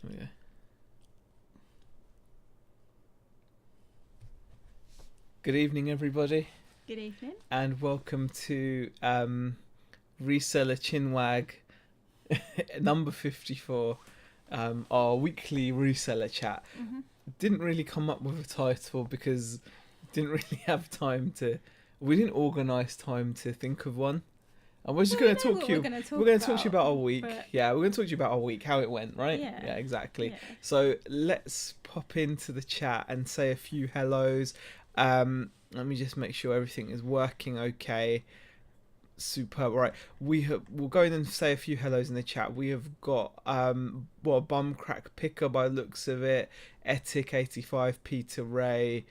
Yeah. Good evening, everybody, Good evening. and welcome to Reseller Chinwag number 54, our weekly reseller chat. Mm-hmm. Didn't really come up with a title because didn't really have time to. We didn't organise time to think of one. And we're just going to talk to you. We're going to talk to you about our week. Yeah, we're going to talk to you about our week, how it went, right? Yeah, exactly. Yeah. So let's pop into the chat and say a few hellos. Let me just make sure everything is working okay. Superb. Right, we'll go in and say a few hellos in the chat. We have got Bumcrack Picker by the looks of it, Etic 85, Peter Ray,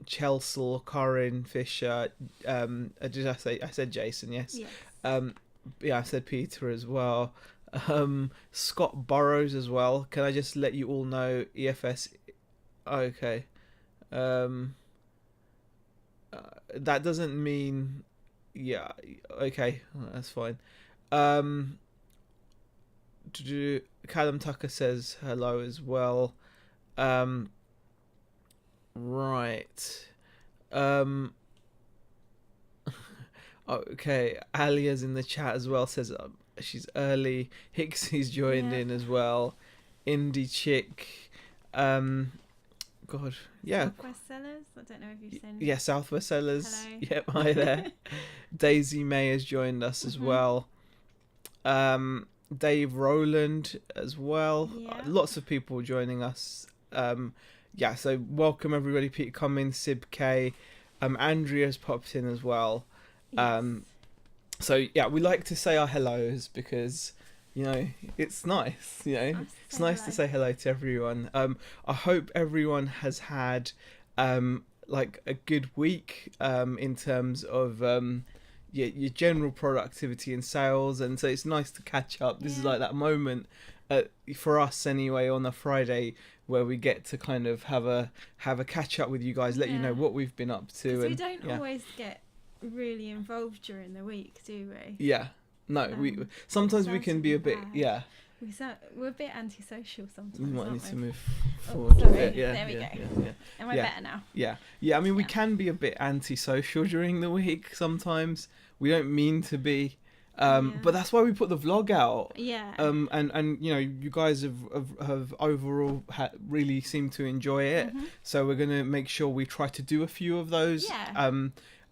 Chelsea, Corin Fisher. Did I said Jason? Yes. Yes. Yeah, I said Peter as well. Scott Burrows as well. Can I just let you all know EFS? Okay. That doesn't mean. Yeah. Okay. That's fine. Callum Tucker says hello as well. Right. Okay. Alia's in the chat as well. Says she's early. Hicksy's joined in as well. Indie Chick. God, yeah. Southwest Sellers. I don't know if you've seen. Yeah, Southwest Sellers. Hello. Yep, hi there. Daisy May has joined us as well. Dave Rowland as well. Yeah. Lots of people joining us. Yeah, so welcome everybody. Peter Cummins, Sib K, Andrea's popped in as well. Yes. So yeah, we like to say our hellos because it's nice. It's nice to say hello to everyone. I hope everyone has had like a good week in terms of your general productivity and sales, and so it's nice to catch up. This is like that moment for us anyway on a Friday where we get to kind of have a catch up with you guys, let you know what we've been up to. And we don't always get really involved during the week, do we? Yeah. No, we sometimes we can be a bit bad. We're a bit antisocial sometimes. We might need we? to move forward a bit. Yeah, there we go. Yeah. Am I better now? Yeah. I mean, we can be a bit antisocial during the week sometimes. We don't mean to be, but that's why we put the vlog out. Yeah. And you guys have overall really seemed to enjoy it. Mm-hmm. So we're gonna make sure we try to do a few of those. Yeah.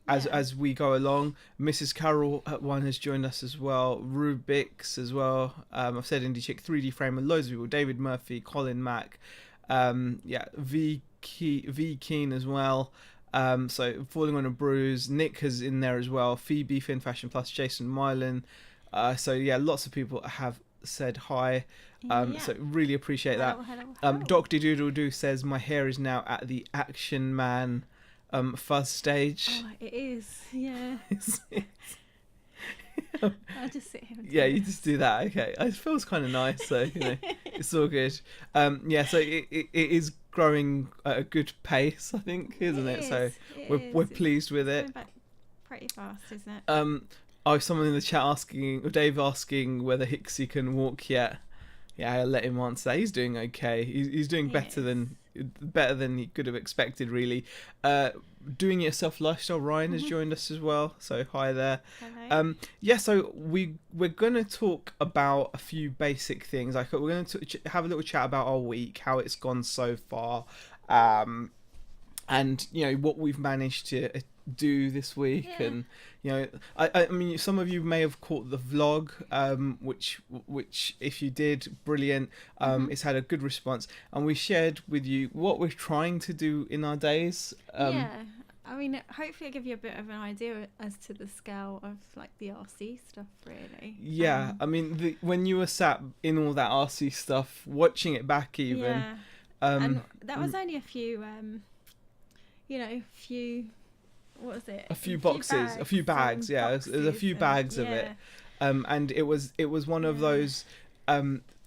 As we go along. Mrs. Carol one has joined us as well. Rubix as well. I've said Indie Chick, 3D Frame, and loads of people. David Murphy, Colin Mack, V Keen as well. So Falling on a Bruise. Nick is in there as well. Phoebe Fin Fashion Plus, Jason Mylan. So yeah, lots of people have said hi. So really appreciate that. Hello. Dr. Doodle Doo says my hair is now at the Action Man fuzz stage. Oh, it is. Yeah. I'll just sit here. Yeah, you just do that. Okay, it feels kind of nice, so it's all good. So it is growing at a good pace, I think, isn't it? So we're pleased with it. Going back pretty fast, isn't it? Someone in the chat Dave asking whether Hicksy can walk yet. Yeah, I'll let him answer that. He's doing okay. He's doing better than he could have expected, really. Doing It Yourself Lifestyle, Ryan has joined us as well, so hi there. Hello. So we're gonna talk about a few basic things. Like we're gonna have a little chat about our week, how it's gone so far, and what we've managed to do this week. And I mean, some of you may have caught the vlog, which if you did, brilliant. It's had a good response, and we shared with you what we're trying to do in our days. I mean, hopefully, give you a bit of an idea as to the scale of like the RC stuff, really. Yeah, I mean, when you were sat in all that RC stuff, watching it back, even. And that was only a few. What was it? A few boxes, a few bags. Yeah, there's a few bags of it, and it was one of those.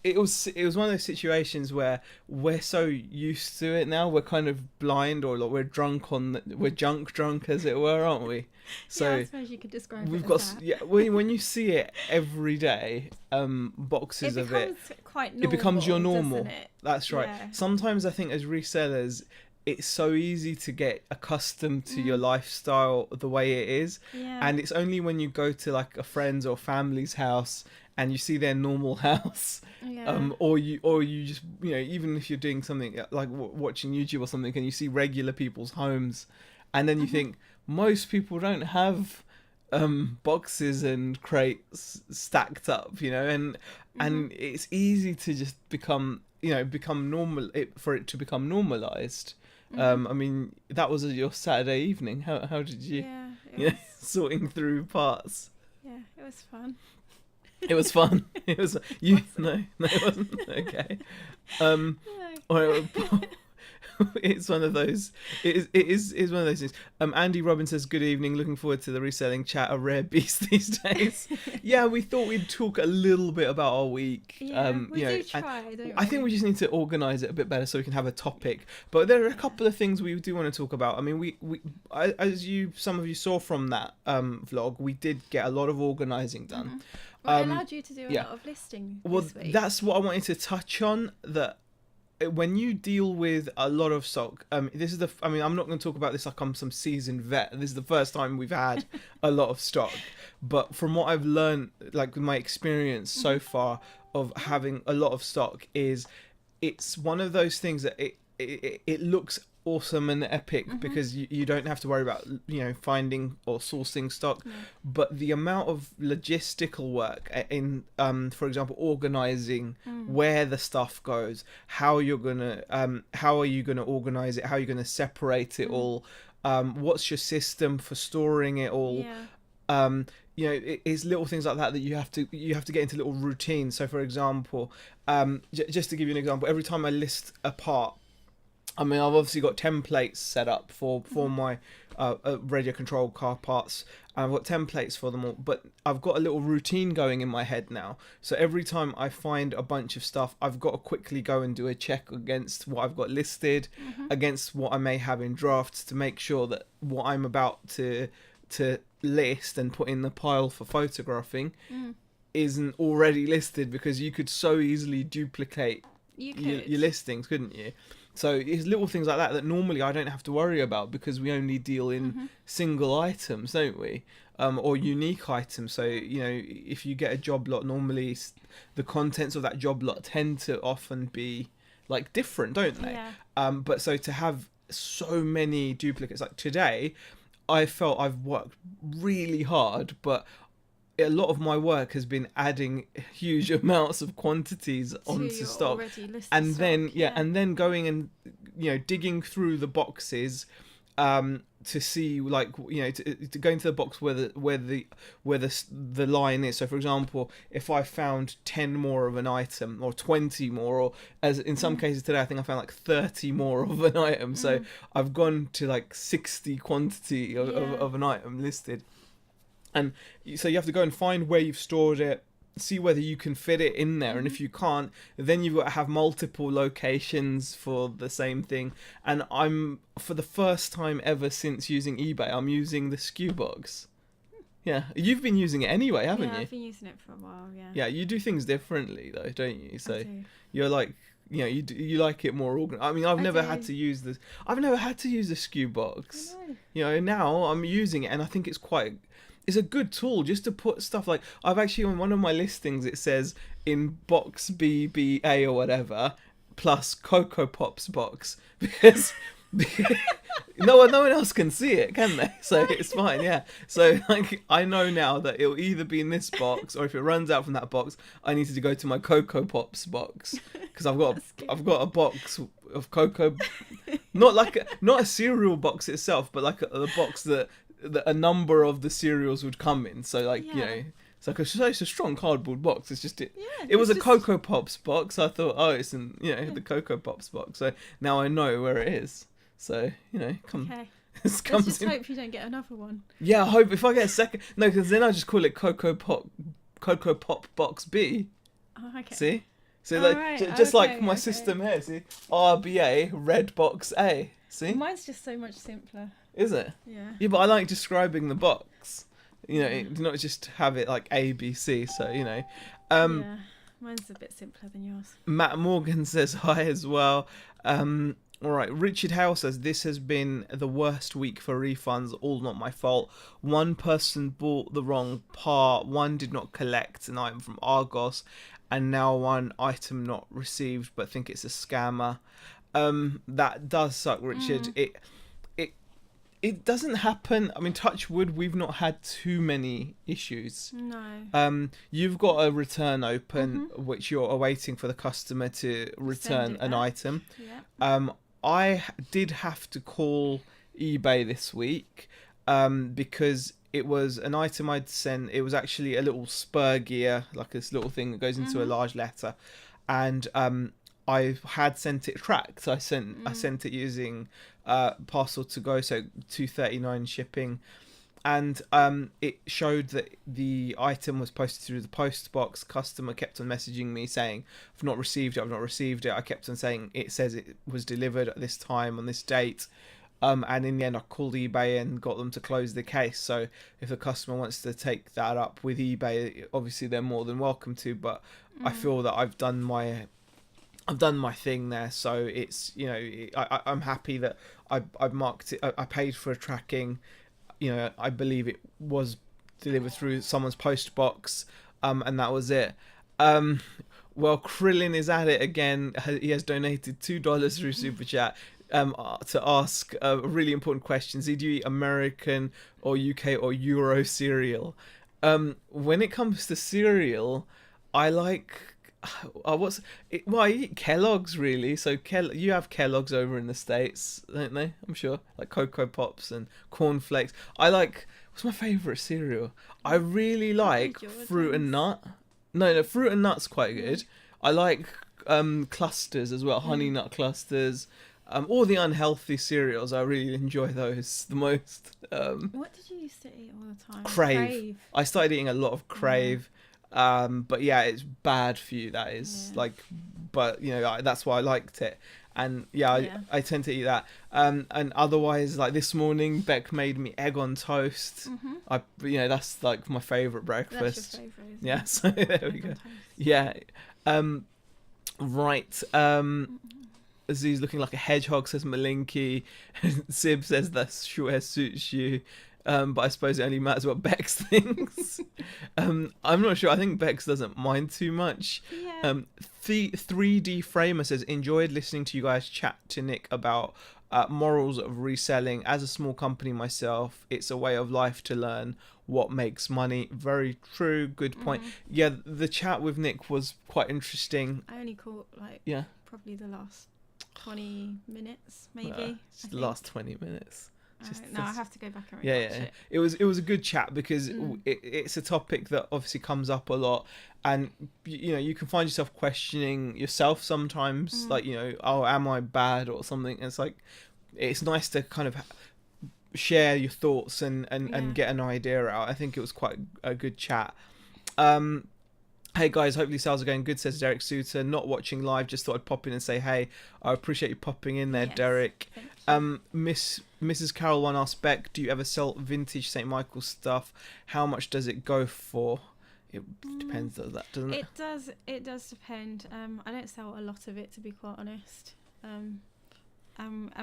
it was one of those situations where we're so used to it now, we're kind of blind, or like we're junk drunk, as it were, aren't we? So I suppose you could describe we've it got as that. when you see it every day, boxes It of it, becomes quite normal. it becomes your normal. Doesn't it? That's right. Yeah. Sometimes I think as resellers, it's so easy to get accustomed to your lifestyle the way it is, Yeah. and it's only when you go to like a friend's or family's house and you see their normal house, Yeah. or you just, you know, even if you're doing something like watching YouTube or something, and you see regular people's homes, and then you think most people don't have boxes and crates stacked up, you know, and it's easy to just become normal, for it to become normalized. I mean, that was your Saturday evening. How did you? Yeah. Yeah, sorting through parts. Yeah, it was fun. It was fun. It was no, it wasn't. Okay. No. Well, it's one of those. It is one of those things. Andy Robbins says, "Good evening. Looking forward to the reselling chat. A rare beast these days." Yeah, we thought we'd talk a little bit about our week. Yeah, we you know, do try, don't we? I think we just need to organise it a bit better so we can have a topic. But there are a couple of things we do want to talk about. I mean, we as some of you saw from that vlog, we did get a lot of organising done. Well, it allowed you to do a lot of listing this week. That's what I wanted to touch on. That when you deal with a lot of stock, this is I mean, I'm not going to talk about this like I'm some seasoned vet. This is the first time we've had a lot of stock. But from what I've learned, like with my experience so far of having a lot of stock, is it's one of those things that it looks awesome and epic because you don't have to worry about, you know, finding or sourcing stock, but the amount of logistical work in for example organizing where the stuff goes, how are you gonna organize it, how are you gonna separate it all, what's your system for storing it all, you know, it's little things like that you have to get into little routines. So for example, just to give you an example, every time I list a part, I mean, I've obviously got templates set up for my radio control car parts, and I've got templates for them all, but I've got a little routine going in my head now. So every time I find a bunch of stuff, I've got to quickly go and do a check against what I've got listed, against what I may have in drafts, to make sure that what I'm about to list and put in the pile for photographing isn't already listed, because you could so easily duplicate your listings, couldn't you? So it's little things like that normally I don't have to worry about, because we only deal in single items, don't we? Or unique items. So, you know, if you get a job lot, normally the contents of that job lot tend to often be like different, don't they? Yeah. But so to have so many duplicates, like today, I felt I've worked really hard, but a lot of my work has been adding huge amounts of quantities onto stock, and then and then going and, you know, digging through the boxes to see, like, you know, to go into the box where the line is. So for example, if I found 10 more of an item, or 20 more, or as in some cases today I think I found like 30 more of an item, so I've gone to like 60 quantity of an item listed. And so you have to go and find where you've stored it, see whether you can fit it in there, and if you can't, then you've got to have multiple locations for the same thing. And I'm, for the first time ever since using eBay, I'm using the SKU box. Yeah, you've been using it anyway, haven't you? Yeah, I've been using it for a while. Yeah. Yeah, you do things differently though, don't you? So I do. you're like, you know, you like it more organized. I mean, I've never had to use this. I've never had to use the SKU box. I know. You know, now I'm using it, and I think it's a good tool just to put stuff, like I've actually, on one of my listings, it says in box BBA or whatever plus Cocoa Pops box, because no one else can see it, can they? So it's fine. Yeah, so like I know now that it'll either be in this box, or if it runs out from that box, I need to go to my Cocoa Pops box, because I've got a box of cocoa, not a cereal box itself, but like a box that a number of the cereals would come in. So like, you know, it's like it's a strong cardboard box. It's just it was a Cocoa Pops box. I thought, oh, it's in, you know, the Cocoa Pops box. So now I know where it is. So, you know, Let's just hope you don't get another one. Yeah, I hope if I get a second. No, because then I just call it Cocoa Pop Box B. Oh, okay. See, So Oh, like, right, just like okay, my okay. system here, see, RBA, red box A. See, Mine's just so much simpler. is it? Yeah. Yeah, but I like describing the box. You know, Yeah. not just have it like A, B, C. So you know, um, Yeah. Mine's a bit simpler than yours. Matt Morgan says hi as well. All right, Richard Hale says this has been the worst week for refunds. All not my fault. One person bought the wrong part. One did not collect an item from Argos, and now one item not received, but think it's a scammer. That does suck, Richard. It it doesn't happen. I mean, touch wood, we've not had too many issues. No. You've got a return open, Mhm. which you're awaiting for the customer to return it an back. item. Yeah. Did have to call eBay this week because it was an item I'd sent. It was actually a little spur gear, like this little thing that goes into a large letter, and I had sent it tracked. I sent it using parcel to go, so 239 shipping, and it showed that the item was posted through the post box. Customer kept on messaging me saying, I've not received it. I kept on saying it says it was delivered at this time on this date. And in the end I called eBay and got them to close the case. So if the customer wants to take that up with eBay, obviously they're more than welcome to, but I feel that I've done my thing there. So it's, you know, I'm happy that I've marked it. I paid for a tracking. You know, I believe it was delivered through someone's post box, and that was it. Well, Krillin is at it again. He has donated $2 through Super Chat to ask really important questions. Did you eat American or UK or Euro cereal? When it comes to cereal, I like... I eat Kellogg's really. So you have Kellogg's over in the States, don't they? I'm sure, like Cocoa Pops and Corn Flakes. I like... What's my favourite cereal? I really like Fruit and Nut. No, Fruit and Nut's quite good. I like clusters as well, Honey Nut clusters. All the unhealthy cereals, I really enjoy those the most. What did you used to eat all the time? Crave. I started eating a lot of Crave. But yeah, it's bad for you, that is. Like, but you know, that's why I liked it. And I tend to eat that. And otherwise, like this morning, Beck made me egg on toast. That's like my favourite breakfast. That's your favourite, isn't yeah, it? so there we go. Yeah. Right. Aziz looking like a hedgehog, says Malinky. Sib says that short hair suits you. But I suppose it only matters what Bex thinks. I'm not sure. I think Bex doesn't mind too much. Yeah. 3D Framer says, enjoyed listening to you guys chat to Nick about morals of reselling. As a small company myself, it's a way of life to learn what makes money. Very true. Good point. Yeah, the chat with Nick was quite interesting. I only caught probably the last 20 minutes, maybe. The last 20 minutes. I have to go back and rewatch it. It was a good chat because it's a topic that obviously comes up a lot, and you know, you can find yourself questioning yourself sometimes, like, you know, oh, am I bad or something. And it's like, it's nice to kind of share your thoughts and get an idea out. I think it was quite a good chat. Hey guys, hopefully sales are going good, says Derek Suter. Not watching live, just thought I'd pop in and say hey. I appreciate you popping in there, Derek. Mrs. Carol one asked, Beck, do you ever sell vintage St. Michael's stuff? How much does it go for? It depends on that, doesn't it? It does depend. I don't sell a lot of it, to be quite honest. And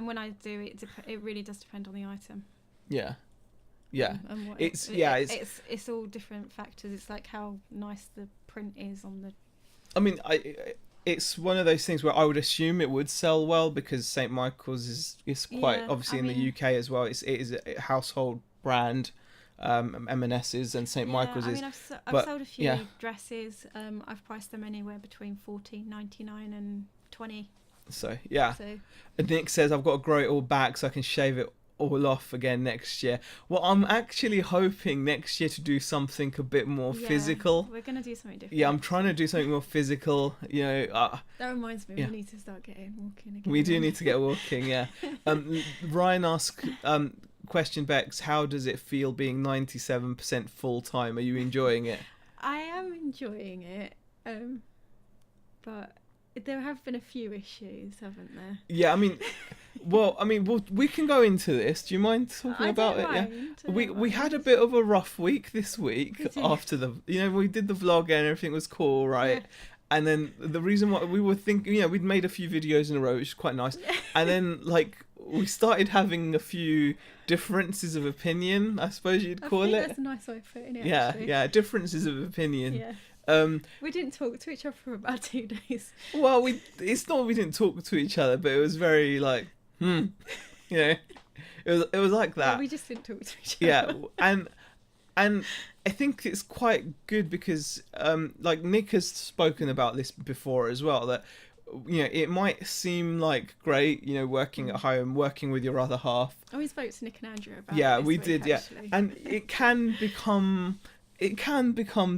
when I do, it really does depend on the item. Yeah. And it's all different factors. It's like how nice the print is on the... I mean, it's one of those things where I would assume it would sell well because St. Michael's is quite obviously in the UK as well. It is a household brand. M&S's and St. Michael's is. I've sold a few dresses. I've priced them anywhere between $14.99 and $20. So and Nick says I've got to grow it all back so I can shave it all off again next year. Well, I'm actually hoping next year to do something a bit more physical. We're gonna do something different. Yeah, I'm trying to do something more physical. You know, that reminds me, we need to start walking again. We do need to get walking. Yeah. Ryan asked, question Bex, how does it feel being 97% full time? Are you enjoying it? I am enjoying it, but there have been a few issues, haven't there? Yeah, we can go into this. Do you mind talking about it? Yeah, we had a bit of a rough week this week after we did the vlog and everything was cool, right? Yeah. And then the reason why we were thinking, we'd made a few videos in a row, which is quite nice. And then we started having a few differences of opinion, I suppose you'd call it. That's a nice way of putting it. Yeah, actually. yeah, differences of opinion. Yeah. We didn't talk to each other for about 2 days. Well, it's not we didn't talk to each other, but it was very it was like that. Well, we just didn't talk to each other. Yeah, and I think it's quite good because Nick has spoken about this before as well, that it might seem great, working at home, working with your other half. Oh, we spoke to Nick and Andrew about yeah, this we week, did, actually. yeah, and it can become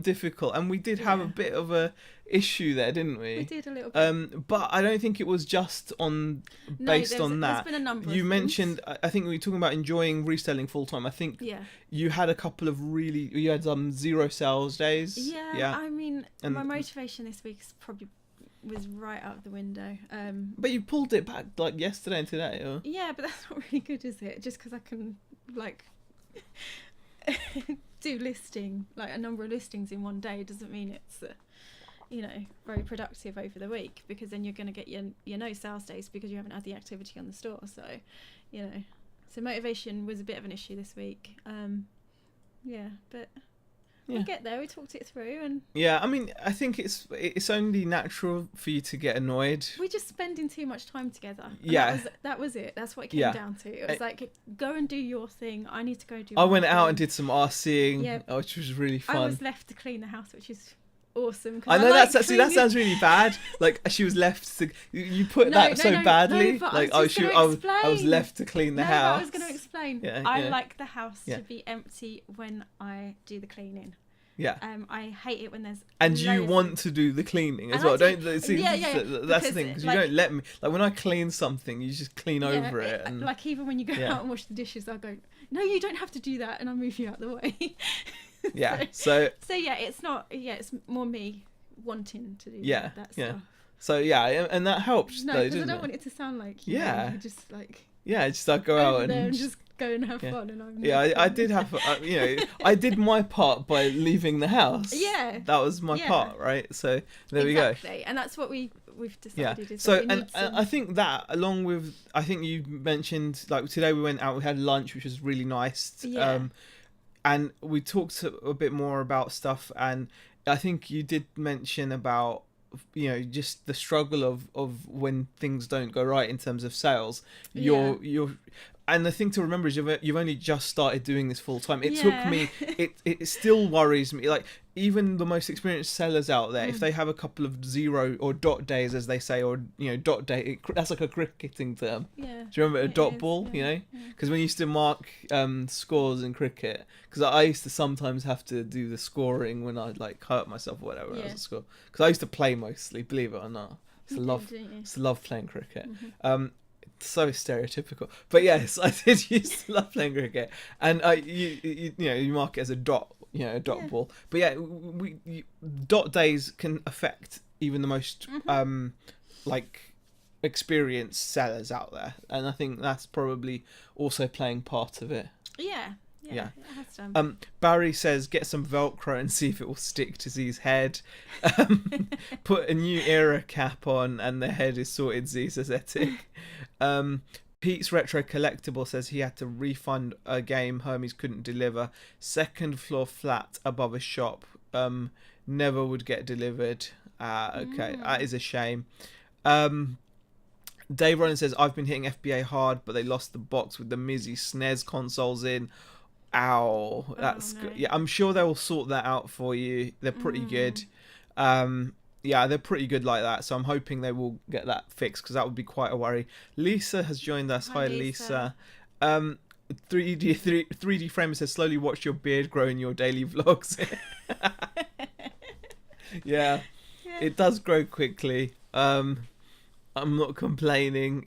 difficult, and we did have a bit of a issue there, didn't we? We did a little bit. But I don't think it was just based on that. There's been a number You of mentioned, I think we were talking about enjoying reselling full time. I think you had a couple of you had some 0 sales days. Yeah. I mean, my motivation this week was right out the window. But you pulled it back yesterday and today, or? Yeah, but that's not really good, is it? Just because I can do a number of listings in one day doesn't mean it's very productive over the week, because then you're going to get your no sales days because you haven't had the activity on the store. So so motivation was a bit of an issue this week. But we'll get there. We talked it through, and I think it's only natural for you to get annoyed. We're just spending too much time together. That was it. That's what it came down to. It was go and do your thing. I need to go do. I went out and did some RCing, which was really fun. I was left to clean the house, which is awesome. I know that sounds really bad. She was left to. You put badly. No, I was left to clean the house. I was going to explain. I like the house to be empty when I do the cleaning. Yeah. I hate it when there's. And you want to do the cleaning as well, don't you? See, that's the thing, because you don't let me. When I clean something, you just clean over it. And, even when you go out and wash the dishes, I go, no, you don't have to do that, and I move you out the way. Yeah. It's not. Yeah, it's more me wanting to do that stuff. So and that helps. No, because I don't want it to sound like just go out and just go and have fun, and I'm I did have I did my part by leaving the house. Yeah, that was my part, right? So there we go. Exactly, and that's what we've decided. Yeah. So I think that, along with, I think you mentioned today we went out, we had lunch, which was really nice. Yeah. And we talked a bit more about stuff, and I think you did mention about just the struggle of when things don't go right in terms of sales. And the thing to remember is you've only just started doing this full time. It took me. It still worries me. Even the most experienced sellers out there, if they have a couple of 0 or dot days, as they say, or dot day, that's like a cricketing term. Yeah. Do you remember a dot ball? Because when you used to mark scores in cricket, because I used to sometimes have to do the scoring when I'd hurt myself or whatever when I was at school. Because I used to play mostly, believe it or not. I used to love playing cricket. Mm-hmm. So stereotypical, but yes, I did used to love playing cricket, and you mark it as a dot, a dot ball. But dot days can affect even the most experienced sellers out there, and I think that's probably also playing part of it. Yeah. It has to. Barry says get some Velcro and see if it will stick to Z's head. Put a new era cap on and the head is sorted, Z's aesthetic. Pete's Retro Collectible says he had to refund a game Hermes couldn't deliver. 2nd floor flat above a shop. Never would get delivered. Okay, that is a shame. Dave Rollins says I've been hitting FBA hard, but they lost the box with the Mizzy SNES consoles in. Ow, that's good. Yeah, I'm sure they will sort that out for you. They're pretty good. They're pretty good like that. So I'm hoping they will get that fixed, because that would be quite a worry. Lisa has joined us. Hi, Lisa. 3D Framer says slowly watch your beard grow in your daily vlogs. Yeah, it does grow quickly. I'm not complaining.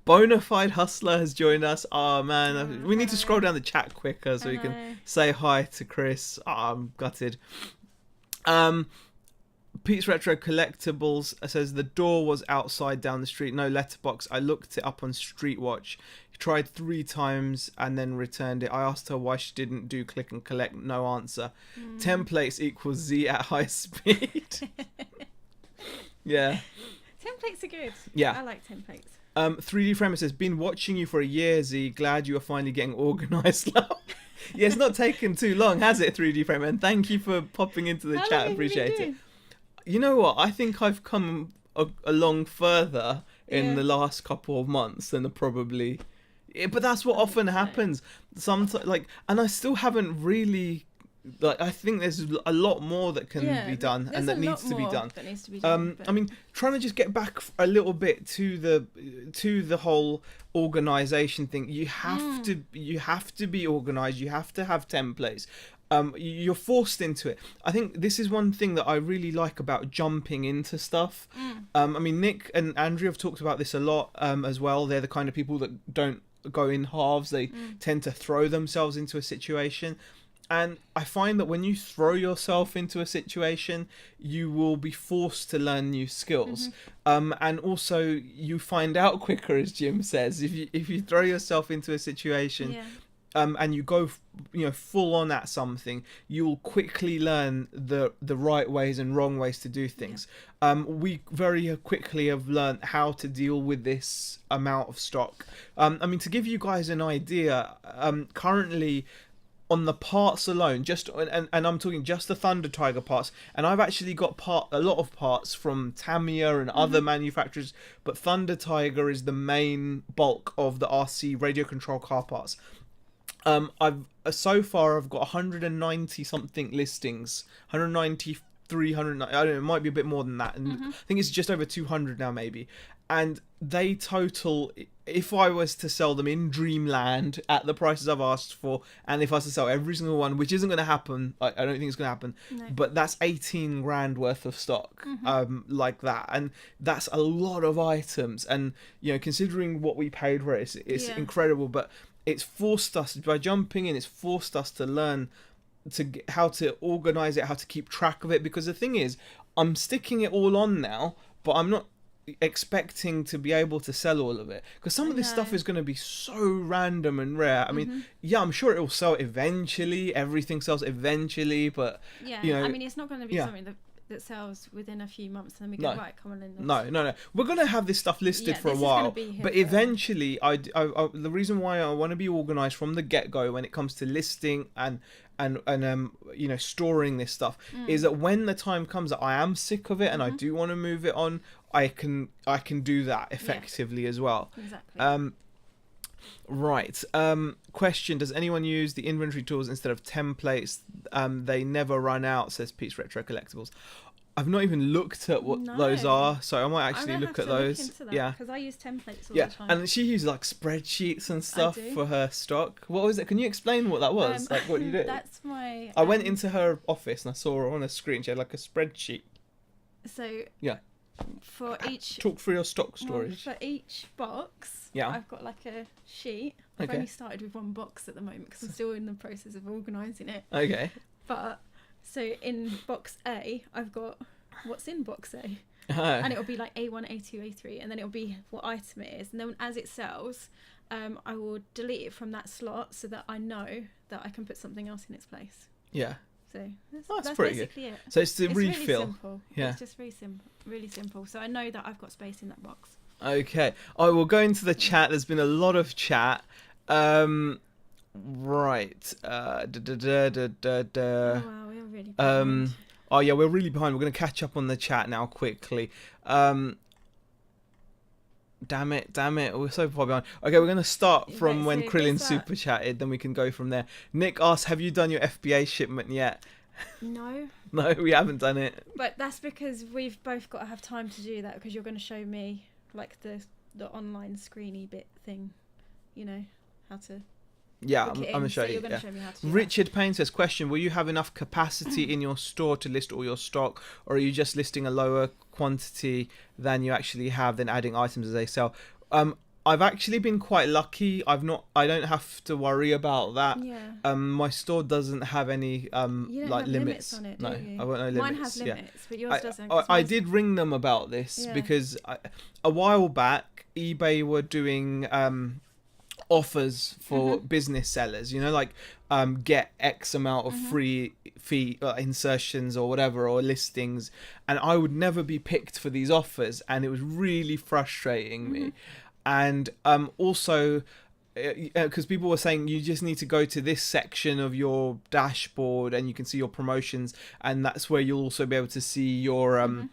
Bonafide Hustler has joined us. Oh man, we need to scroll down the chat quicker so we can say hi to Chris. I'm gutted. Pete's Retro Collectibles says the door was outside down the street, no letterbox. I looked it up on Streetwatch. Tried 3 times and then returned it. I asked her why she didn't do click and collect. No answer. Templates equals Z at high speed. Yeah. Templates are good. Yeah. I like templates. 3D Framer says, been watching you for a year, Z. Glad you are finally getting organised now. Yeah, it's not taken too long, has it, 3D Framer? And thank you for popping into the chat. Appreciate it. You know what? I think I've come along further in the last couple of months than probably... But that's what often happens. Sometimes, and I still haven't really... I think there's a lot more that can be done and that needs to be done. I mean, trying to just get back a little bit to the whole organisation thing. You have to be organised. You have to have templates. You're forced into it. I think this is one thing that I really like about jumping into stuff. I mean, Nick and Andrew have talked about this a lot as well. They're the kind of people that don't go in halves. They tend to throw themselves into a situation. And I find that when you throw yourself into a situation, you will be forced to learn new skills. And also you find out quicker, as Jim says, if you throw yourself into a situation and you go full on at something, you will quickly learn the right ways and wrong ways to do things. We very quickly have learned how to deal with this amount of stock. I mean, to give you guys an idea, currently on the parts alone, and I'm talking just the Thunder Tiger parts, and I've actually got a lot of parts from Tamiya and other manufacturers, but Thunder Tiger is the main bulk of the RC radio control car parts. So far I've got 190 something listings, 193, 190, I don't know, it might be a bit more than that, and I think it's just over 200 now maybe, and they total, if I was to sell them in Dreamland at the prices I've asked for, and if I was to sell every single one, which isn't going to happen, I don't think it's going to happen, but that's 18 grand worth of stock, like that, and that's a lot of items, and considering what we paid for it, it's incredible. But it's forced us, by jumping in, it's forced us to learn how to organize it, how to keep track of it, because the thing is, I'm sticking it all on now, but I'm not expecting to be able to sell all of it, because some of this stuff is going to be so random and rare. I mean, I'm sure it will sell eventually, everything sells eventually, but I mean, it's not going to be something that sells within a few months and then we go, right, come on in. No. We're going to have this stuff listed for a while, but eventually I the reason why I want to be organized from the get-go when it comes to listing and storing this stuff is that when the time comes that I am sick of it and I do want to move it on, I can do that effectively as well. Exactly. Right. Question: does anyone use the inventory tools instead of templates? They never run out, says Pete's Retro Collectibles. I've not even looked at what those are, so I might actually look at those. Because I use templates all the time. And she uses spreadsheets and stuff for her stock. What was it? Can you explain what that was? What you do? That's my. I went into her office and I saw her on a screen. She had a spreadsheet. So. Yeah. For each. Talk through your stock storage. For each box, I've got a sheet. I've only started with one box at the moment because I'm still in the process of organising it. Okay. But so in box A, I've got what's in box A, and it'll be A1, A2, A3, and then it'll be what item it is, and then as it sells, I will delete it from that slot so that I know that I can put something else in its place. Yeah. So that's basically good. It. So it's the refill. Really simple. Yeah. It's just really simple. So I know that I've got space in that box. Okay. I will go into the chat. There's been a lot of chat. Right. Oh wow, we're really behind. Oh yeah, we're really behind. We're going to catch up on the chat now quickly. Damn it, we're so far behind. Okay, we're going to start from when Krillin super chatted, then we can go from there. Nick asks, have you done your FBA shipment yet? No. No, we haven't done it. But that's because we've both got to have time to do that, because you're going to show me the online screeny bit thing, how to. Yeah, I'm going to show you. You're going to show me how to do Richard Payne says, question, will you have enough capacity in your store to list all your stock, or are you just listing a lower quantity than you actually have, then adding items as they sell? I've actually been quite lucky. I don't have to worry about that. Yeah. My store doesn't have any You don't like have limits on it, do No, you? I won't know limits. Mine has limits, but yours doesn't. I did ring them about this because a while back eBay were doing offers for business sellers, you know, like get X amount of free fee insertions or whatever, or listings, and I would never be picked for these offers, and it was really frustrating me. And also because people were saying you just need to go to this section of your dashboard and you can see your promotions, and that's where you'll also be able to see your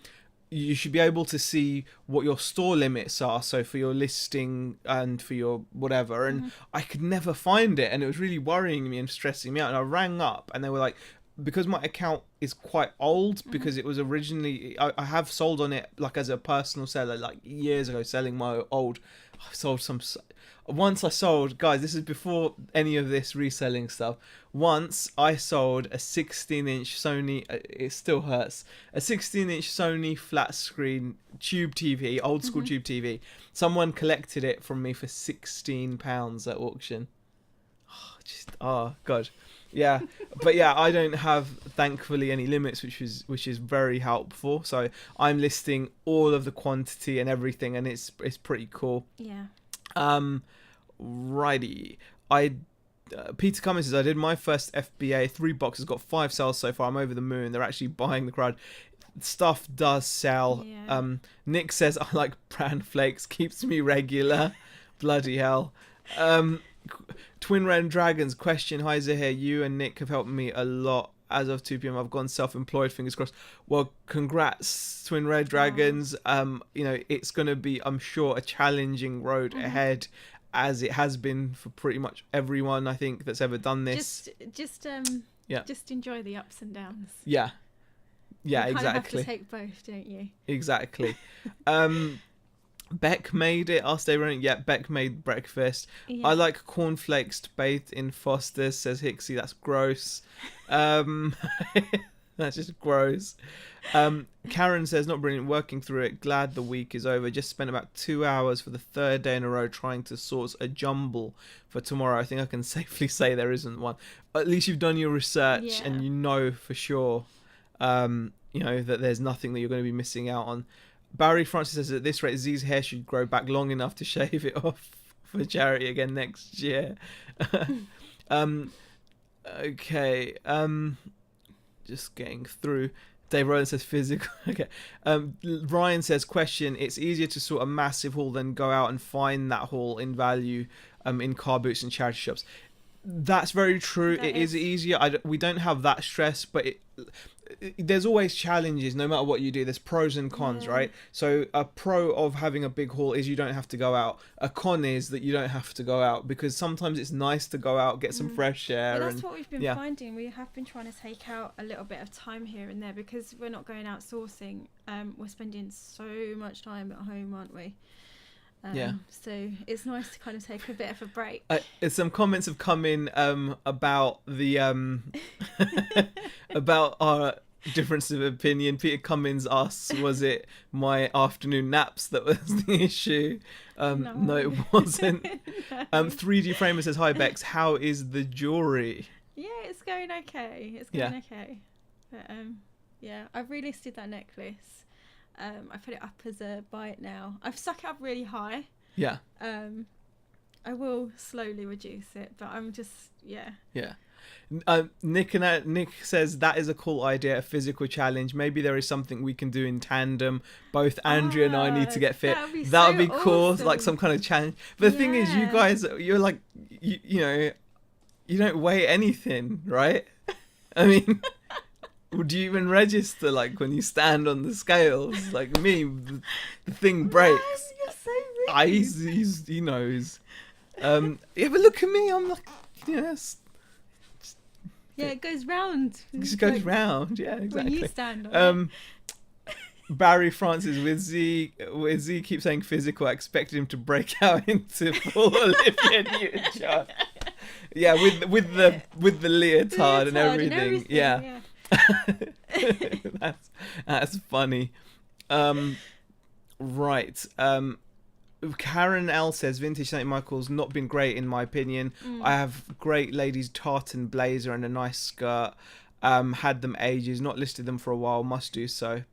you should be able to see what your store limits are, so for your listing and for your whatever. And I could never find it, and it was really worrying me and stressing me out. And I rang up and they were like, because my account is quite old, because it was originally I have sold on it like as a personal seller like years ago, selling my old, I sold some, once I sold, guys, this is before any of this reselling stuff. Once I sold a 16-inch Sony, it still hurts, a 16-inch Sony flat screen tube TV, old school tube TV. Someone collected it from me for £16 at auction. Oh god. Yeah, but yeah, I don't have, thankfully, any limits, which is very helpful. So I'm listing all of the quantity and everything, and it's pretty cool. Yeah. Righty. Peter Cummins says, I did my first FBA, 3 boxes, got 5 sales so far. I'm over the moon. They're actually buying the crowd. Stuff does sell. Yeah. Nick says, I like bran flakes, keeps me regular. Bloody hell. Twin Red Dragons question, hi Zahir, you and Nick have helped me a lot. As of 2 p.m, I've gone self-employed, fingers crossed. Well, congrats, Twin Red Dragons. You know, it's going to be, I'm sure, a challenging road ahead, as it has been for pretty much everyone, I think, that's ever done this. Just enjoy the ups and downs. Yeah, you exactly. Kind of have to take both, don't you? Exactly. Beck made it. Asked everyone. Yeah, Beck made breakfast. Yeah. I like cornflakes bathed in Foster's, says Hixie. That's gross. That's just gross. Karen says, not brilliant, working through it. Glad the week is over. Just spent about 2 hours for the 3rd day in a row trying to source a jumble for tomorrow. I think I can safely say there isn't one. At least you've done your research and you know for sure, you know, that there's nothing that you're going to be missing out on. Barry Francis says, at this rate, Z's hair should grow back long enough to shave it off for charity again next year. Okay. Just getting through. Dave Rowland says physical. Okay. Ryan says, question, it's easier to sort a massive haul than go out and find that haul in value in car boots and charity shops. That's very true. It is easier. We don't have that stress, but there's always challenges no matter what you do. There's pros and cons, right? So a pro of having a big haul is you don't have to go out. A con is that you don't have to go out, because sometimes it's nice to go out, get some fresh air. But that's what we've been finding. We have been trying to take out a little bit of time here and there, because we're not going out sourcing. We're spending so much time at home, aren't we? So it's nice to kind of take a bit of a break. Some comments have come in about the about our difference of opinion. Peter Cummins asks, was it my afternoon naps that was the issue? No, it wasn't. No. 3D Framer says, hi Bex, how is the jewelry? Yeah, it's going okay. It's going okay. But I've relisted that necklace. I put it up as a buy it now. I've stuck it up really high. Yeah. I will slowly reduce it, but I'm just Nick says that is a cool idea, a physical challenge. Maybe there is something we can do in tandem. Both Andrea and I need to get fit. That would be cool, awesome. Like some kind of challenge. But the thing is, you guys, you're like, you know, you don't weigh anything, right? I mean. Would you even register, like, when you stand on the scales? Like me, the thing breaks. Man, you're so rude. He knows. Yeah, but look at me. I'm like, yes. It goes round. It just goes round. Yeah, exactly. When you stand on it. Barry Francis with Z keeps saying physical. I expected him to break out into full Olivia Newton-John. Yeah, with the leotard and everything. Yeah. That's funny. Right. Karen L says vintage St Michael's not been great in my opinion. I have great ladies tartan blazer and a nice skirt. Had them ages, not listed them for a while, must do so.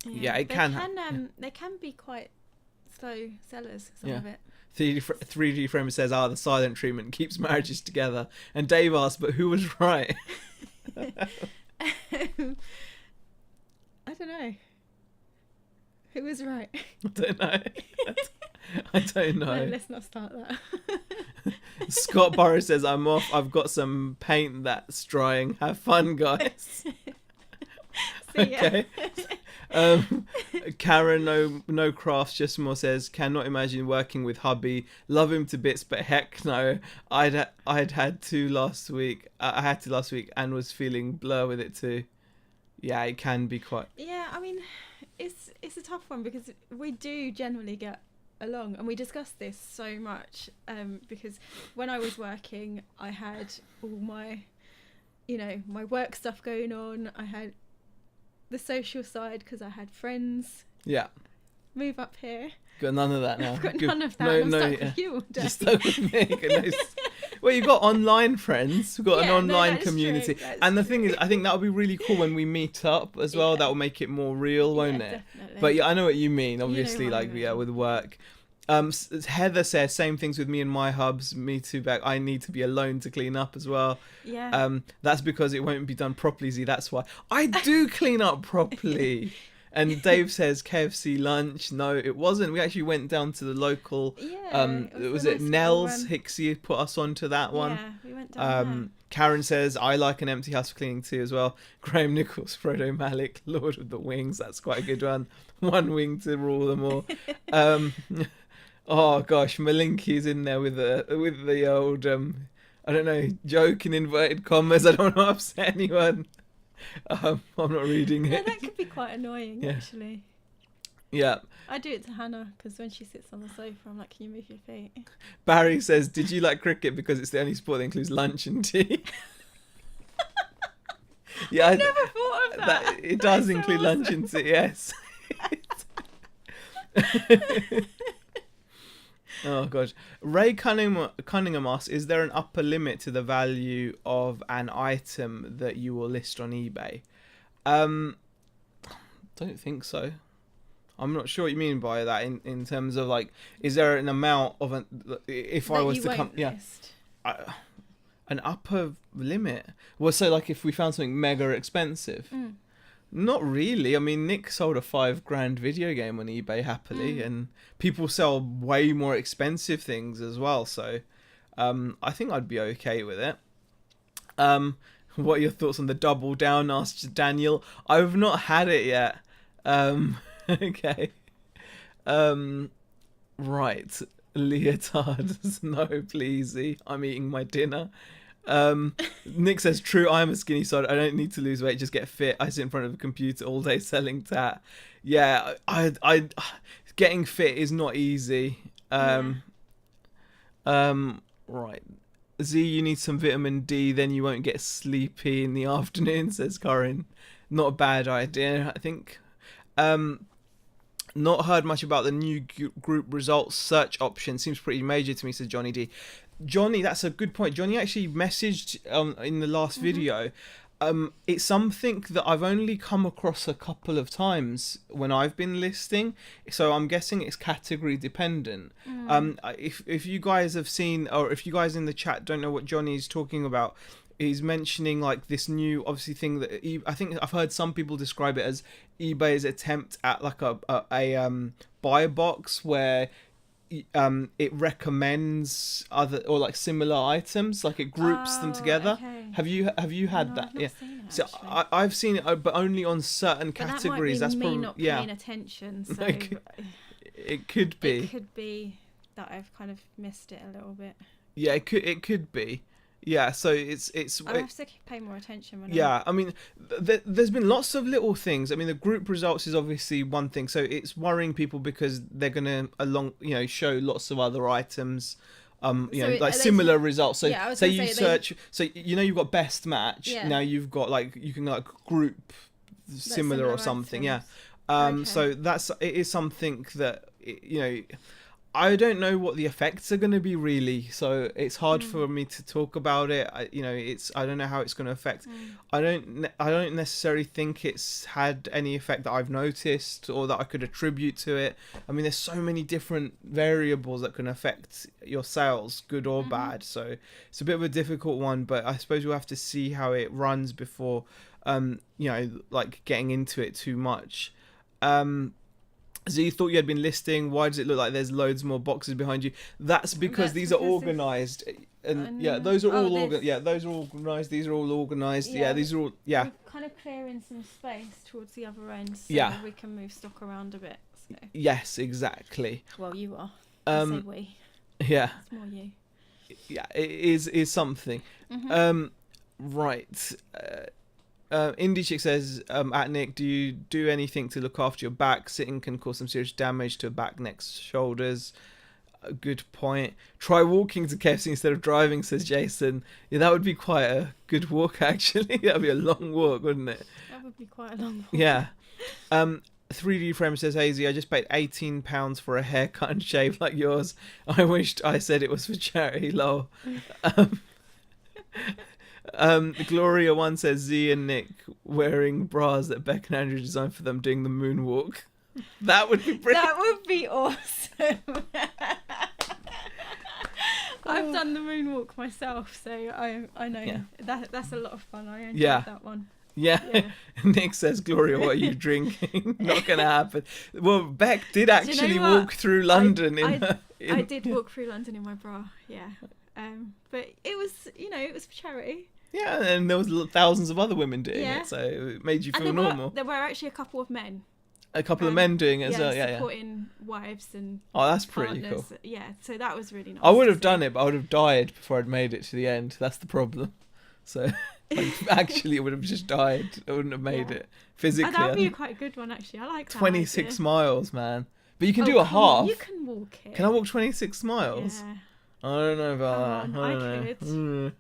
Yeah, it can. They can be quite slow sellers, some of it. 3D Framer says, the silent treatment keeps marriages together. And Dave asked, but who was right? I don't know. Who was right? I don't know. I don't know. No, let's not start that. Scott Burrow says, I'm off. I've got some paint that's drying. Have fun, guys. Okay. Karen no crafts just more says, cannot imagine working with hubby. Love him to bits, but heck no. I'd had to last week. I had to last week and was feeling blur with it too. Yeah, it can be quite. Yeah, I mean, it's a tough one because we do generally get along, and we discussed this so much because when I was working, I had all my, my work stuff going on. I had the social side because I had friends. Yeah. Move up here. Got none of that now. I've got none of that. I'm stuck with you all day. Just stuck with me. Goodness. Well, you've got online friends. We've got an online community. And the thing is, I think that would be really cool when we meet up as well. That will make it more real, won't it? Definitely. But yeah, I know what you mean. Obviously, with work. Heather says, same things with me and my hubs. Me too, back. I need to be alone to clean up as well. Yeah. That's because it won't be done properly, Z. That's why. I do clean up properly. And Dave says KFC lunch. No, it wasn't. We actually went down to the local. Yeah. Was it Nell's? Hicksy put us onto that one. Yeah, we went down Karen says, I like an empty house for cleaning too as well. Graham Nichols, Frodo Malik, Lord of the Wings. That's quite a good one. One wing to rule them all. Oh gosh, Malinky's in there with the old I don't know, joke in inverted commas. I don't want to upset anyone. I'm not reading it. Yeah, that could be quite annoying, actually. Yeah. I do it to Hannah because when she sits on the sofa, I'm like, can you move your feet? Barry says, did you like cricket because it's the only sport that includes lunch and tea? Yeah, I never thought of that. It does include lunch and tea, yes. Oh gosh. Ray Cunningham asks, is there an upper limit to the value of an item that you will list on eBay? Don't think so. I'm not sure what you mean by that in terms of like, is there an amount of an, if I was to come, an upper limit? Well, so like if we found something mega expensive. Not really. I mean, Nick sold a $5,000 video game on eBay happily, and people sell way more expensive things as well. So, I think I'd be okay with it. What are your thoughts on the double down? Asked Daniel. I've not had it yet. Okay. Right. Leotards. No, please. I'm eating my dinner. Nick says, true, I'm a skinny sod. I don't need to lose weight, just get fit. I sit in front of a computer all day selling tat. Yeah, I getting fit is not easy. Right. Z, you need some vitamin D, then you won't get sleepy in the afternoon, says Corinne. Not a bad idea, I think. Not heard much about the new group results search option. Seems pretty major to me, says Johnny D. Johnny, that's a good point. Johnny actually messaged in the last video. It's something that I've only come across a couple of times when I've been listing, so I'm guessing it's category dependent. If you guys have seen, or if you guys in the chat don't know what Johnny's talking about, he's mentioning like this new obviously thing that I think I've heard some people describe it as eBay's attempt at like a buy box where it recommends other or like similar items, like it groups them together. Okay. Have you had that? I've not seen it, so I've seen it, but only on certain categories. That might be That's me probably not paying attention. So it could be. It could be that I've kind of missed it a little bit. Yeah, it could be. Yeah, so it's. I'll have to pay more attention. I mean, there's been lots of little things. I mean, the group results is obviously one thing, so it's worrying people because they're gonna show lots of other items, like similar results. So say you search, so you've got best match. Yeah. Now you've got like you can like group similar or something. Items. Yeah. So it is something that I don't know what the effects are going to be really, so it's hard for me to talk about it. I don't know how it's going to affect. I don't necessarily think it's had any effect that I've noticed or that I could attribute to it. I mean, there's so many different variables that can affect your sales, good or bad. So it's a bit of a difficult one, but I suppose we'll have to see how it runs before, like getting into it too much. So you thought you had been listing. Why does it look like there's loads more boxes behind you? That's because these are organised, and those are all those are organised. These are all organised. Yeah, these are all. Yeah. We're kind of clearing some space towards the other end, so Yeah. we can move stock around a bit. So. Yes, exactly. Well, you are. I say we. Yeah. It's more you. Yeah, it is something. Right. Indie Chick says, at Nick, do you do anything to look after your back? Sitting can cause some serious damage to back, neck, shoulders. A good point. Try walking to KFC instead of driving, says Jason. Yeah, that would be quite a good walk, actually. That would be a long walk, wouldn't it? That would be quite a long walk. Yeah. 3D Frame says, Hazy, I just paid £18 for a haircut and shave like yours. I wished I said it was for charity, lol. Gloria one says, Z and Nick wearing bras that Beck and Andrew designed for them doing the moonwalk. That would be brilliant. That would be awesome. I've done the moonwalk myself, so I know that's a lot of fun. I enjoyed that one. Yeah. Nick says, Gloria, what are you drinking? Not going to happen. Well, Beck did actually walk through London. I did walk through London in my bra, yeah. But it was, it was for charity. Yeah, and there was thousands of other women doing it, so it made you feel normal. There were actually a couple of men. A couple of men doing it as well, supporting wives and that's partners. pretty cool. Yeah, so that was really nice. I would have done it, but I would have died before I'd made it to the end. That's the problem. So actually, it would have just died. I wouldn't have made it physically. That would be quite a good one, actually. I like that 26 idea. miles, man. But you can do a half. You can walk it. Can I walk 26 miles? Yeah. I don't know about that. I could.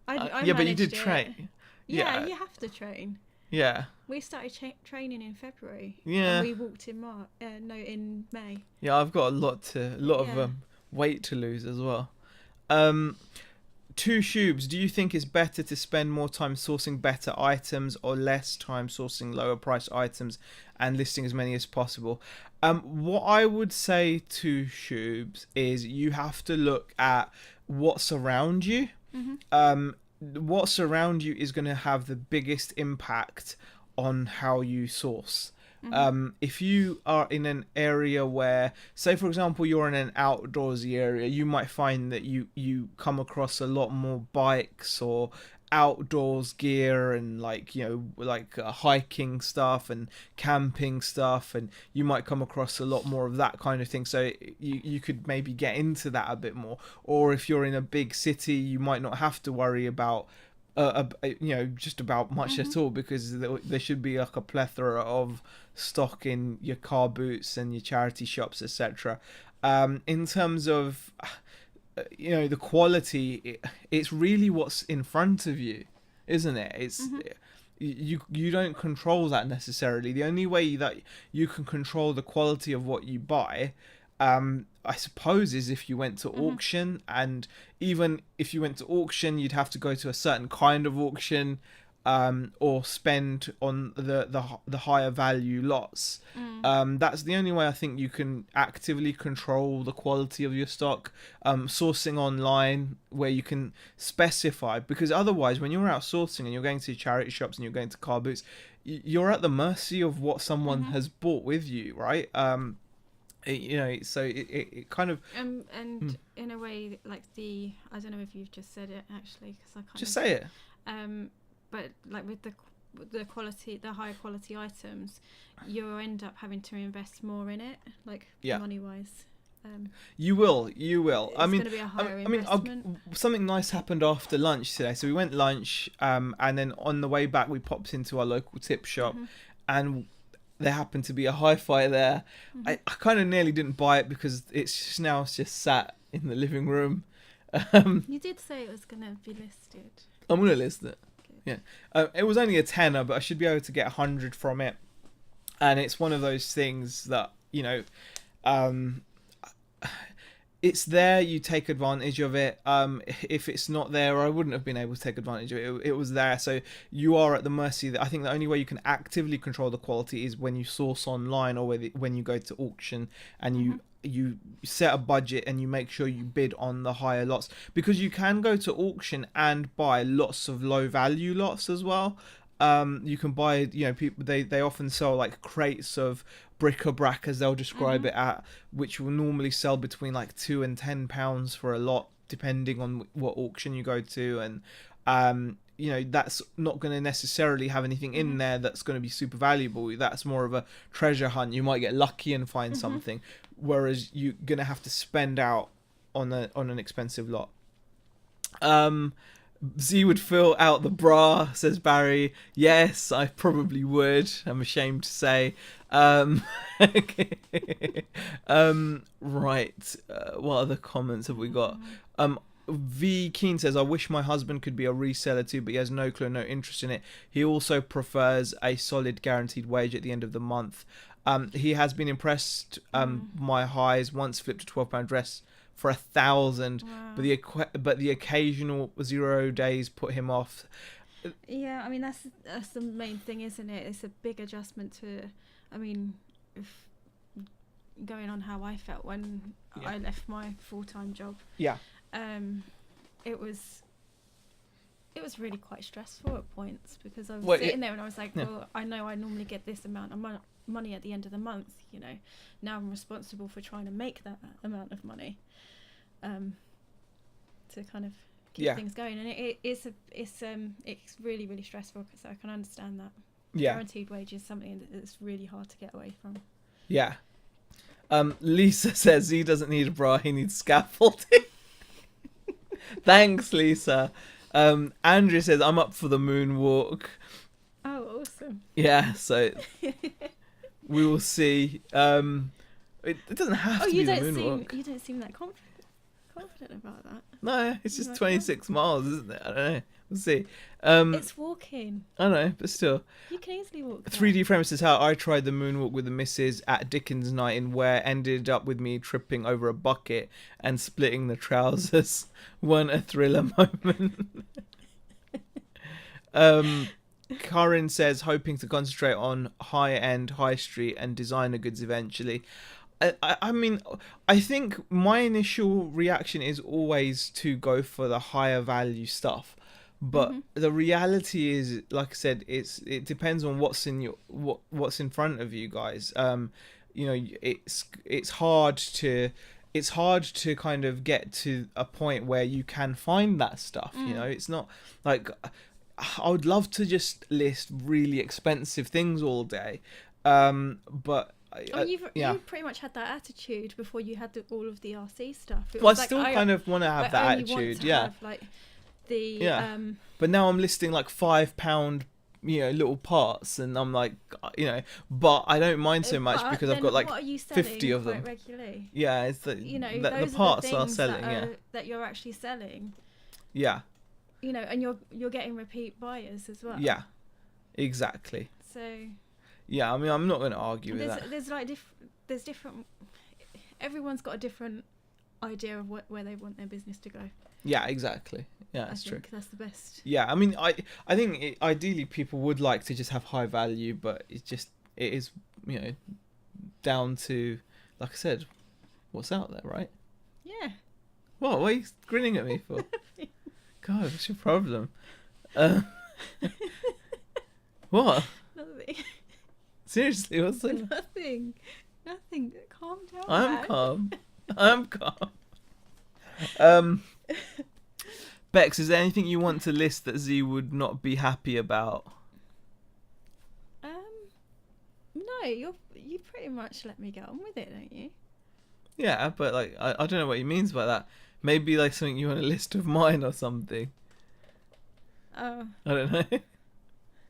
I but you did train. Yeah, you have to train. Yeah. We started training in February. Yeah. And we walked in in May. Yeah, I've got a lot of weight to lose as well. Two Shoobs, do you think it's better to spend more time sourcing better items or less time sourcing lower priced items and listing as many as possible? What I would say to Shoobs is you have to look at what's around you. What's around you is going to have the biggest impact on how you source. If you are in an area where, say for example, you're in an outdoorsy area, you might find that you come across a lot more bikes or outdoors gear and hiking stuff and camping stuff, and you might come across a lot more of that kind of thing, so you could maybe get into that a bit more. Or if you're in a big city, you might not have to worry about just about much at all, because there should be like a plethora of stock in your car boots and your charity shops, etc. In terms of the quality, it's really what's in front of you, isn't it? It's you don't control that necessarily. The only way that you can control the quality of what you buy, I suppose, is if you went to auction, and even if you went to auction, you'd have to go to a certain kind of auction, or spend on the higher value lots. That's the only way I think you can actively control the quality of your stock. Sourcing online, where you can specify, because otherwise when you're out sourcing and you're going to charity shops and you're going to car boots, you're at the mercy of what someone has bought with you, right? So it kind of and in a way, like I don't know if you've just said it actually, because I can't just say it. But like with the quality, the higher quality items, you'll end up having to invest more in it, like money wise. You will. It's going to be a higher investment. Something nice happened after lunch today. So we went lunch, and then on the way back we popped into our local tip shop, and there happened to be a hi-fi there. I kind of nearly didn't buy it because it's just sat in the living room. You did say it was going to be listed. I'm going to list it. Yeah, it was only a tenner, but I should be able to get 100 from it. And it's one of those things that it's there, you take advantage of it. If it's not there, I wouldn't have been able to take advantage of it. It was there, so you are at the mercy. I think the only way you can actively control the quality is when you source online, or when you go to auction and you set a budget and you make sure you bid on the higher lots, because you can go to auction and buy lots of low value lots as well. You can buy, people, they often sell like crates of bric-a-brac, as they'll describe it, at which will normally sell between like £2 and £10 for a lot, depending on what auction you go to. And that's not going to necessarily have anything in there that's going to be super valuable. That's more of a treasure hunt. You might get lucky and find something, whereas you're going to have to spend out on an expensive lot. Z would fill out the bra, says Barry. Yes, I probably would. I'm ashamed to say. Okay. Right. What other comments have we got? V Keen says, I wish my husband could be a reseller too, but he has no clue, no interest in it. He also prefers a solid guaranteed wage at the end of the month. He has been impressed. My highs once flipped a £12 dress for 1,000, wow. but the occasional 0 days put him off. Yeah, I mean that's the main thing, isn't it? It's a big adjustment to, I mean, if going on how I felt when I left my full-time job. Yeah. It was really quite stressful at points, because I was sitting there and I was like, well, I know I normally get this amount of money at the end of the month. Now I'm responsible for trying to make that amount of money. To kind of keep things going, and it's really, really stressful, because I can understand that. Guaranteed wage is something that's really hard to get away from. Yeah. Lisa says he doesn't need a bra, he needs scaffolding. Thanks, Lisa. Andrew says, I'm up for the moonwalk. Oh, awesome. Yeah, so we will see. It doesn't have to be the moonwalk. You don't seem that confident about that. No, it's just 26 miles, isn't it? I don't know. We'll see. It's walking. I know, but still. You can easily walk. 3D Frame says, how I tried the moonwalk with the missus at Dickens night in Ware, ended up with me tripping over a bucket and splitting the trousers. Weren't a thriller moment. Karin says, hoping to concentrate on high-end, high street and designer goods eventually. I mean, I think my initial reaction is always to go for the higher value stuff, but the reality is, like I said, it depends on what's in front of you guys. It's hard to kind of get to a point where you can find that stuff. It's not like, I would love to just list really expensive things all day, but. You pretty much had that attitude before you had all of the RC stuff. I still kind of want to have that attitude, have, like, the but now I'm listing like £5, little parts, and I'm like, but I don't mind so much because I've got like 50 of them. Regularly? Yeah, it's the parts are selling. That you're actually selling. Yeah. And you're getting repeat buyers as well. Yeah, exactly. So. Yeah, I mean, I'm not going to argue with that. There's different. Everyone's got a different idea of where they want their business to go. Yeah, exactly. Yeah, that's true. I think that's the best. Yeah, I mean, I think ideally people would like to just have high value, but it is down to, like I said, what's out there, right? Yeah. What are you grinning at me for? God, what's your problem? What? Nothing. Seriously, what's that? Nothing. Calm down. I'm calm. Bex, is there anything you want to list that Z would not be happy about? No, you pretty much let me get on with it, don't you? Yeah, but like I don't know what he means by that. Maybe like something you want a list of mine or something. Oh. I don't know.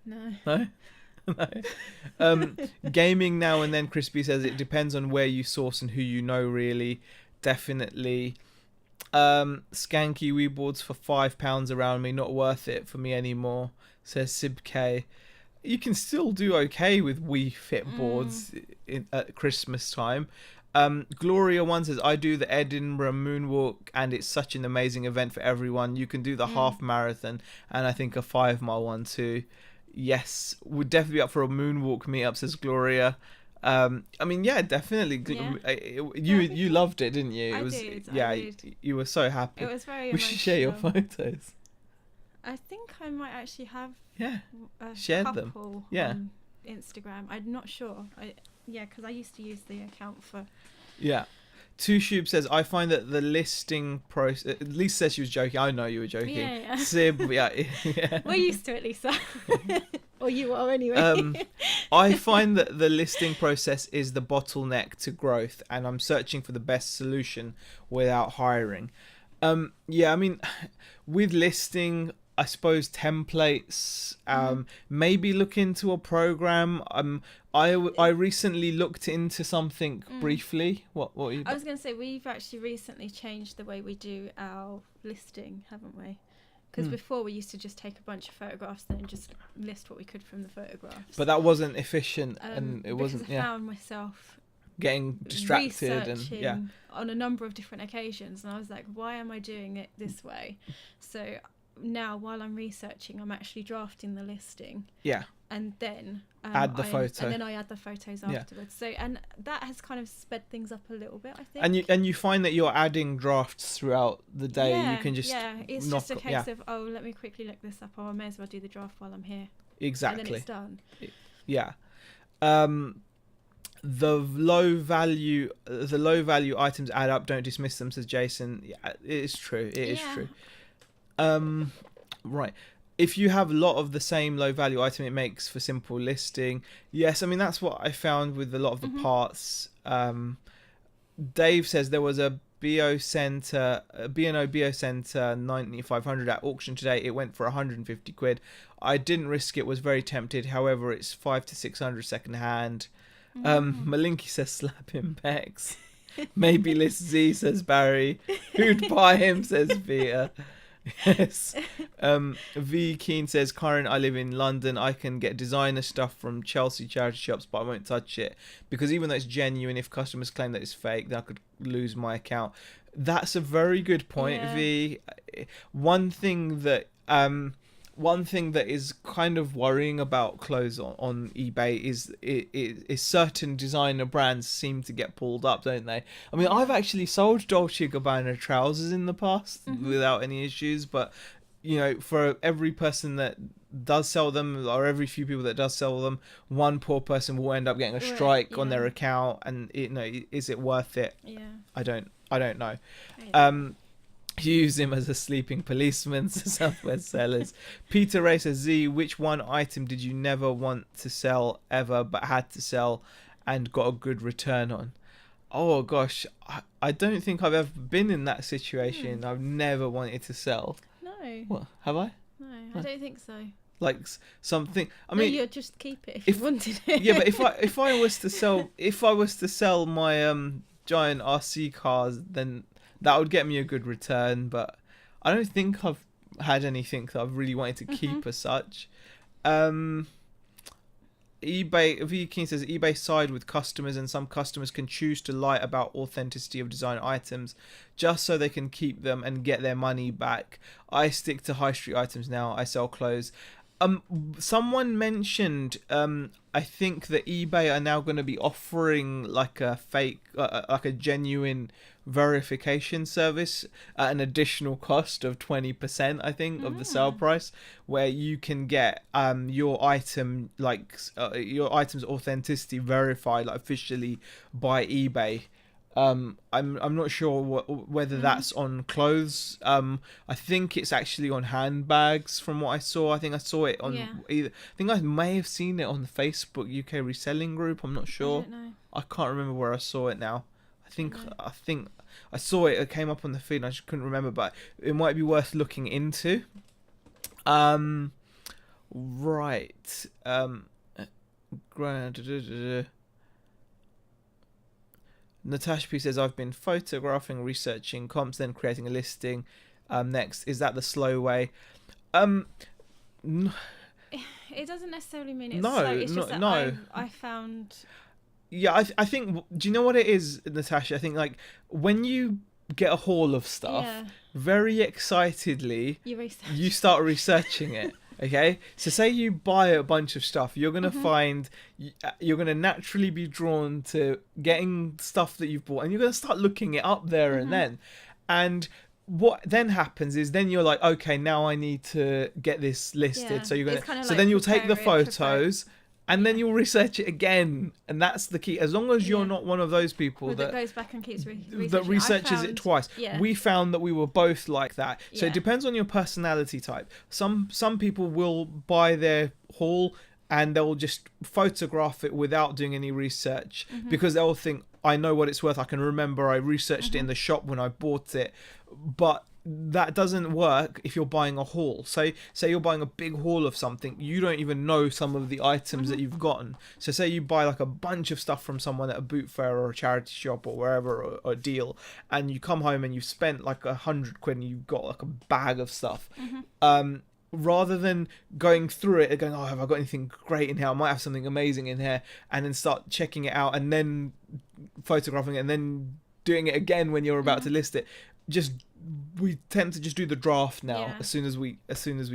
No. No? No. Gaming now and then, Crispy says, it depends on where you source and who you know, really. Definitely. Skanky Wii boards for £5 around me, not worth it for me anymore, says Sib K. You can still do okay with Wii Fit boards at Christmas time. Gloria one says, I do the Edinburgh Moonwalk and it's such an amazing event for everyone. You can do the half marathon and I think a 5 mile one too. Yes, would definitely be up for a moonwalk meetup, says Gloria. I mean, yeah, definitely. Yeah. You loved it, didn't you? I It was, did. yeah, I did. you were so happy. It was very We emotional. should share your photos. I think I might actually have a shared couple them. Yeah. on Instagram. I'm not sure. Because I used to use the account for. Yeah. Two Shube says, I find that the listing process. At least says she was joking. I know you were joking. Yeah. Sib, yeah. We're used to it, Lisa. Or you are anyway. I find that the listing process is the bottleneck to growth, and I'm searching for the best solution without hiring. Yeah, I mean, with listing, I suppose templates. Maybe look into a program. I recently looked into something briefly. What were you? I was going to say, we've actually recently changed the way we do our listing, haven't we? Because before we used to just take a bunch of photographs and then just list what we could from the photographs. But that wasn't efficient, and it wasn't. I found myself getting distracted and on a number of different occasions, and I was like, why am I doing it this way? So now, while I'm researching, I'm actually drafting the listing. Yeah. And then add the photo. And then I add the photos afterwards. So, and that has kind of sped things up a little bit, I think. And you find that you're adding drafts throughout the day. Yeah, you can just it's just a case of, oh, let me quickly look this up, or I may as well do the draft while I'm here. Exactly. And then it's done. Yeah. The low value items add up. Don't dismiss them, says Jason. Yeah, it is true. It is true. Right. If you have a lot of the same low value item, it makes for simple listing. Yes, I mean, that's what I found with a lot of the parts. Dave says there was a B&O Center 9500 at auction today. It went for 150 quid. I didn't risk it, was very tempted. However, it's 500 to 600 second hand. Malinky says slap him Bex. Maybe list Z, says Barry. Who'd buy him, says Via. Yes. V Keen says, Karen, I live in London. I can get designer stuff from Chelsea charity shops, but I won't touch it because even though it's genuine, if customers claim that it's fake, then I could lose my account. That's a very good point, V. One thing that is kind of worrying about clothes on eBay is certain designer brands seem to get pulled up, don't they? I mean, I've actually sold Dolce & Gabbana trousers in the past without any issues, but you know, for every person that does sell them, or every few people that does sell them, one poor person will end up getting a strike on their account, and is it worth it? I don't know. Use him as a sleeping policeman, to Southwest Sellers. Peter Ray says, Z, which one item did you never want to sell ever but had to sell and got a good return on? Oh gosh, I don't think I've ever been in that situation. I've never wanted to sell. No. What, have I? No, I don't think so. Like something. I mean, you'd just keep it if you wanted it. Yeah, but if I was to sell my giant RC cars, then that would get me a good return, but I don't think I've had anything that I've really wanted to keep as such. eBay, V King says, eBay side with customers, and some customers can choose to lie about authenticity of design items just so they can keep them and get their money back. I stick to high street items now. I sell clothes. Someone mentioned, I think that eBay are now going to be offering like a fake, like a genuine verification service at an additional cost of 20%, I think, of the sale price, where you can get your item, like your item's authenticity verified, like officially by eBay. I'm not sure whether that's on clothes. I think it's actually on handbags from what I saw. I think I saw it on I think I may have seen it on the Facebook UK Reselling group. I'm not sure. I don't know. I can't remember where I saw it now. I think I saw it. It came up on the feed and I just couldn't remember, but it might be worth looking into. Right. Natasha P says, I've been photographing, researching comps, then creating a listing. Next, is that the slow way? It doesn't necessarily mean it's slow. It's just that I found Yeah, I think. Do you know what it is, Natasha? I think like when you get a haul of stuff, Yeah. very excitedly, You research. you start researching it. Okay, so say you buy a bunch of stuff, you're gonna find you're gonna naturally be drawn to getting stuff that you've bought, and you're gonna start looking it up there and then, and what then happens is then you're like, okay, now I need to get this listed. Yeah. So you're It's gonna kinda so like then you'll take the prepare it, photos. And then you'll research it again, and that's the key. As long as you're not one of those people that goes back and keeps researching. that researches it twice. Yeah. We found that we were both like that. So Yeah. it depends on your personality type. Some people will buy their haul and they'll just photograph it without doing any research because they'll think, I know what it's worth. I can remember I researched it in the shop when I bought it. But that doesn't work if you're buying a haul. Say you're buying a big haul of something, you don't even know some of the items that you've gotten. So say you buy like a bunch of stuff from someone at a boot fair or a charity shop or wherever, or a deal, and you come home and you've spent like £100 and you've got like a bag of stuff. Rather than going through it and going, oh, have I got anything great in here? I might have something amazing in here, and then start checking it out and then photographing it and then doing it again when you're about to list it. We tend to just do the draft now as soon as we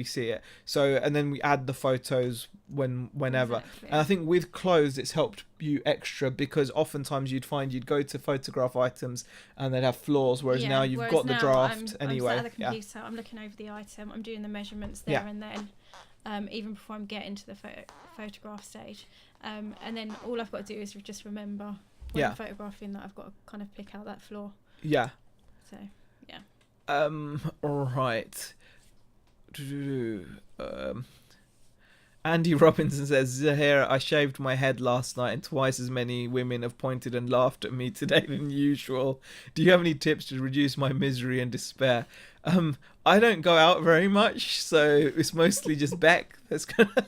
see it. So, and then we add the photos whenever. Exactly. And I think with clothes it's helped you extra because oftentimes you'd go to photograph items and they'd have flaws, whereas now you've got the draft anyway. I'm sat at the computer, I'm looking over the item, I'm doing the measurements there and then, even before I'm getting to the photograph stage. And then all I've got to do is just remember when I'm photographing that I've got to kind of pick out that flaw. Yeah. So, yeah. Right. Andy Robinson says, Zahira, I shaved my head last night and twice as many women have pointed and laughed at me today than usual. Do you have any tips to reduce my misery and despair? I don't go out very much, so it's mostly just Beck that's gonna.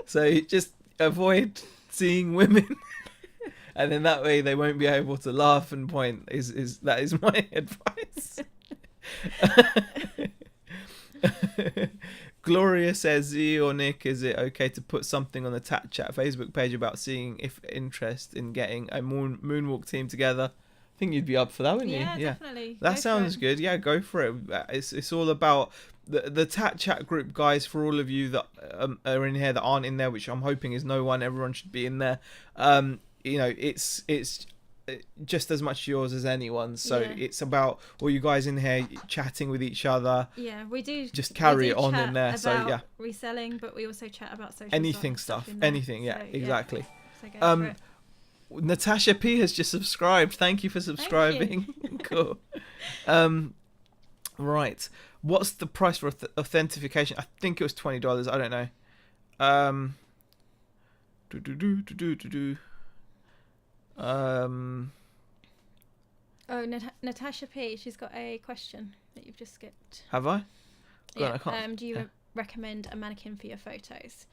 So just avoid seeing women. And then that way they won't be able to laugh and point. That is my advice. Gloria says, Z or Nick, is it okay to put something on the Tat Chat Facebook page about seeing if interest in getting a moonwalk team together? I think you'd be up for that, wouldn't you? Yeah, definitely. That sounds good. Yeah, go for it. It's all about the Tat Chat group, guys. For all of you that are in here that aren't in there, which I'm hoping is no one. Everyone should be in there. It's just as much yours as anyone's. So it's about all you guys in here chatting with each other. Yeah, we do. Just carry it on in there. So yeah, reselling, but we also chat about social stuff. Anything. Yeah, so, exactly. So go for it. Natasha P has just subscribed. Thank you for subscribing. Cool. Right. What's the price for authentication? I think it was $20. I don't know. Natasha P, she's got a question that you've just skipped. Have I? Do you recommend a mannequin for your photos?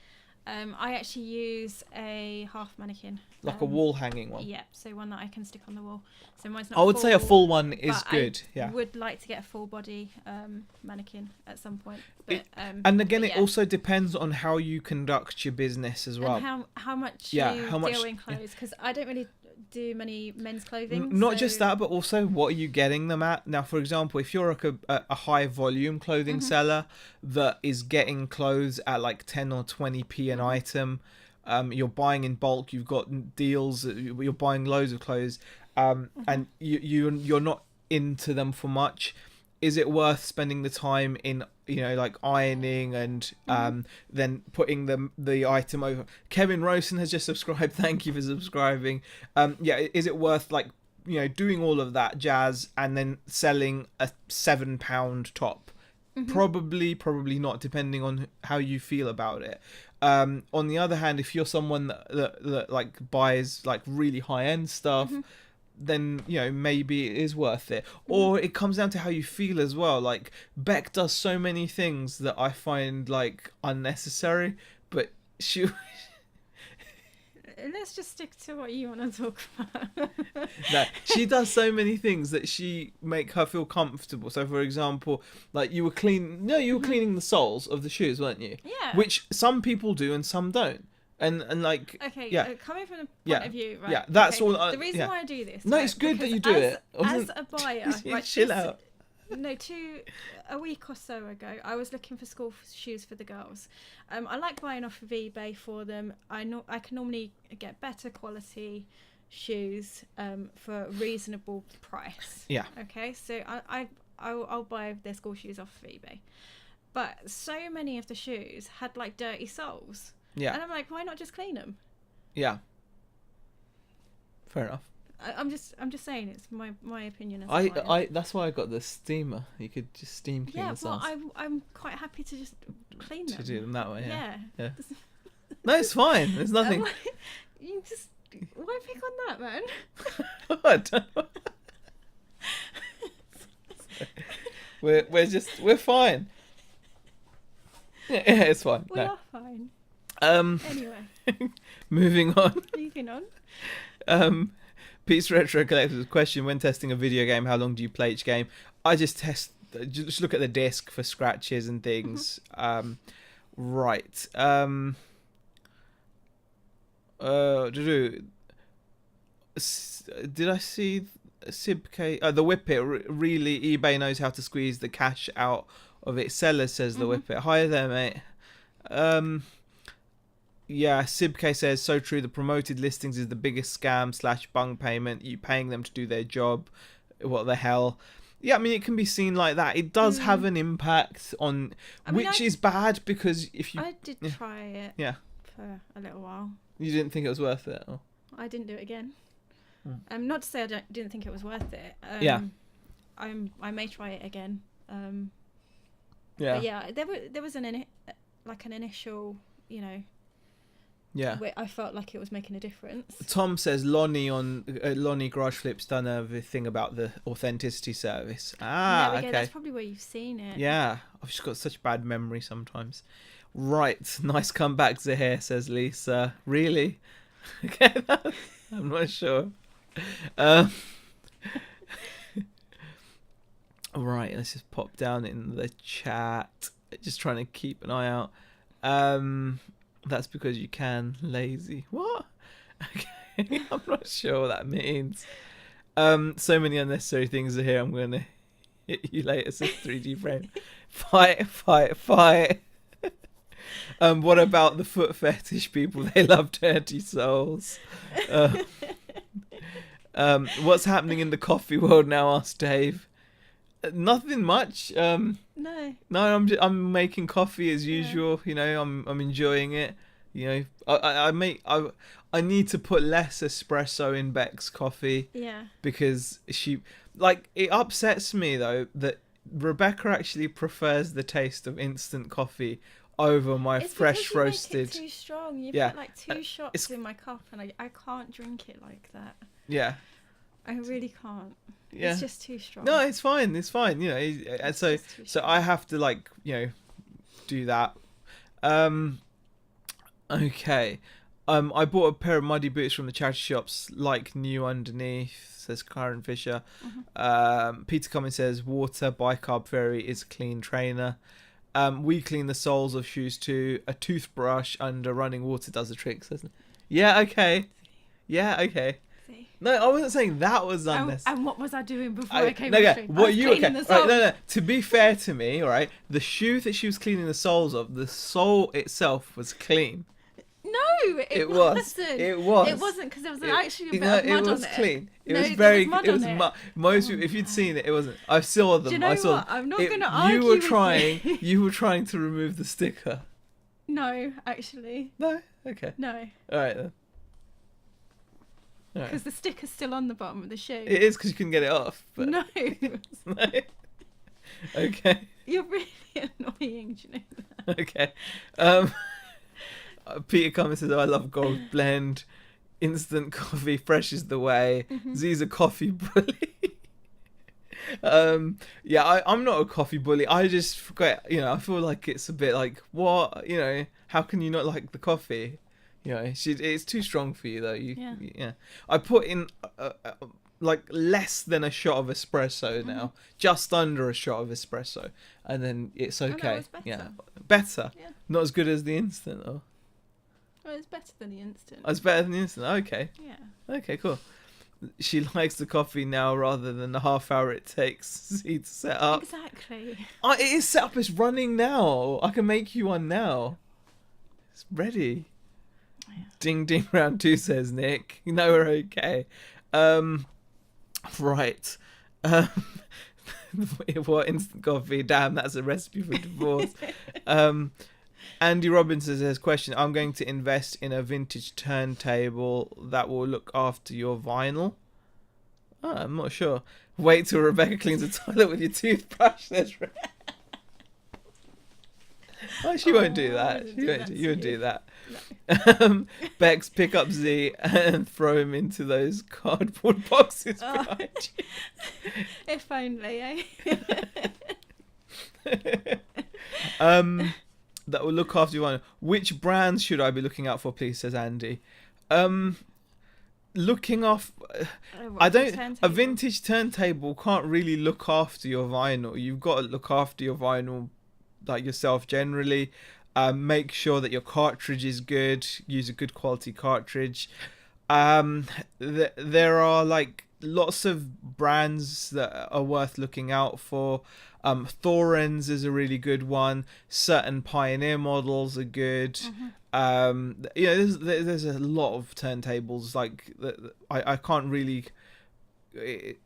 I actually use a half mannequin. Like a wall hanging one? Yeah, so one that I can stick on the wall. So mine's not I would say a full one is good. I would like to get a full body mannequin at some point. But, and again, it also depends on how you conduct your business as well. And how much you deal in clothes. Because I don't really do many men's clothing. Not just that, but also what are you getting them at? Now, for example, if you're a high volume clothing seller that is getting clothes at like 10 or 20p an item, you're buying in bulk, you've got deals, you're buying loads of clothes, and you're not into them for much. Is it worth spending the time in, like ironing and then putting the item over? Kevin Rosen has just subscribed. Thank you for subscribing. Is it worth doing all of that jazz and then selling a £7 top? Probably not, depending on how you feel about it. On the other hand, if you're someone that like buys like really high end stuff, then maybe it is worth it. Or it comes down to how you feel as well. Like Beck does so many things that I find like unnecessary, but she let's just stick to what you want to talk about. No, she does so many things that she make her feel comfortable. So for example, like you were cleaning the soles of the shoes, weren't you? Yeah. Which some people do and some don't. and like Okay, yeah, coming from the yeah, point of view, right? yeah, that's okay, all. The reason Yeah. why I do this, No, right, it's good that because you do it. as a buyer, right? Chill out. No, a week or so ago, I was looking for school shoes for the girls. I like buying off of eBay for them. I can normally get better quality shoes for a reasonable price. Yeah. Okay, so I'll buy their school shoes off of eBay. But so many of the shoes had like dirty soles. Yeah. And I'm like, why not just clean them? Yeah. Fair enough. I'm just saying, it's my opinion as a buyer. That's why I got the steamer. You could just steam clean the soles. I'm quite happy to just clean them. To do them that way, yeah. Yeah. No, it's fine. There's nothing. You just why pick on that, man? I don't know. We're fine. Yeah, it's fine. We are fine. Anyway. Moving on. Moving on. Pete's Retro Collector's question: when testing a video game, how long do you play each game? I just look at the disc for scratches and things. Right. Did I see Sibk? The Whippet. Really, eBay knows how to squeeze the cash out of its sellers, says the Whippet. Hi there, mate. Yeah, Sibk says, so true. The promoted listings is the biggest scam / bung payment. You paying them to do their job. What the hell? Yeah, I mean, it can be seen like that. It does have an impact on, which is bad because if you... I did try it for a little while. You didn't think it was worth it? Or? I didn't do it again. Not to say I didn't think it was worth it. I may try it again. Yeah. But yeah, there was an initial, Yeah. where I felt like it was making a difference. Tom says Lonnie Garage Flip's done a thing about the authenticity service. Okay. That's probably where you've seen it. Yeah, I've just got such bad memory sometimes. Right, nice comeback, Zahir, says Lisa. Really? Okay, I'm not sure. Right, let's just pop down in the chat. Just trying to keep an eye out. That's because you can. Lazy. What? Okay, I'm not sure what that means. So many unnecessary things are here. I'm going to hit you later, says 3D Frame. Fight. What about the foot fetish people? They love dirty souls. What's happening in the coffee world now? Asked Dave. Nothing much. No, I'm making coffee as usual. I'm enjoying it. I need to put less espresso in Beck's coffee. Yeah. Because it upsets me though that Rebecca actually prefers the taste of instant coffee over my fresh roasted. It's too strong. You put like 2 shots in my cup, and I can't drink it like that. Yeah. I really can't. Yeah. It's just too strong. No, it's fine. It's fine. And so I have to do that. Okay. I bought a pair of muddy boots from the charity shops, like new underneath, says Karen Fisher. Peter Cummins says water bicarb fairy is a clean trainer. We clean the soles of shoes too. A toothbrush under running water does the trick, says. Yeah, okay. Yeah, okay. No, I wasn't saying that was unnecessary. And what was I doing before I came on stream? What you okay? Right, no. To be fair to me, all right, the shoe that she was cleaning the soles of, the sole itself was clean. No, it wasn't. It was. It wasn't because there was actually a bit of mud on it. It was clean. It was very. It was mud. Most people, if you'd seen it, it wasn't. I saw them. Do you know what? I'm not going to argue with you. You were trying to remove the sticker. No, actually. No. Okay. No. All right then. Because the sticker's still on the bottom of the shoe. It is because you couldn't get it off. But... No. No. Okay. You're really annoying, do you know that? Okay. Peter Cummins says, I love Gold Blend. Instant coffee, fresh is the way. Z's a coffee bully. I'm not a coffee bully. I just forget, I feel like it's a bit like, what? How can you not like the coffee? It's too strong for you though. Yeah. I put in less than a shot of espresso now, just under a shot of espresso, and then it's okay. Better. Better. Yeah. Not as good as the instant though. Well, it's better than the instant. Oh, it's better than the instant. Okay. Yeah. Okay, cool. She likes the coffee now rather than the half hour it takes to set up. Exactly. Oh, it is set up. It's running now. I can make you one now. It's ready. Yeah. Ding ding round 2, says Nick. You know we're okay. Right. What, instant coffee? Damn, that's a recipe for divorce. Andy Robinson says, question, I'm going to invest in a vintage turntable that will look after your vinyl. Oh, I'm not sure. Wait till Rebecca cleans the toilet with your toothbrush. Oh, she won't do that. You won't do that. No. Bex, pick up Z and throw him into those cardboard boxes behind you. If only, That will look after you. Which brands should I be looking out for, please, says Andy. Looking off, I don't. A vintage turntable can't really look after your vinyl. You've got to look after your vinyl, like yourself generally. Make sure that your cartridge is good. Use a good quality cartridge. There are like lots of brands that are worth looking out for. Thorens is a really good one. Certain Pioneer models are good. There's a lot of turntables. Like I can't really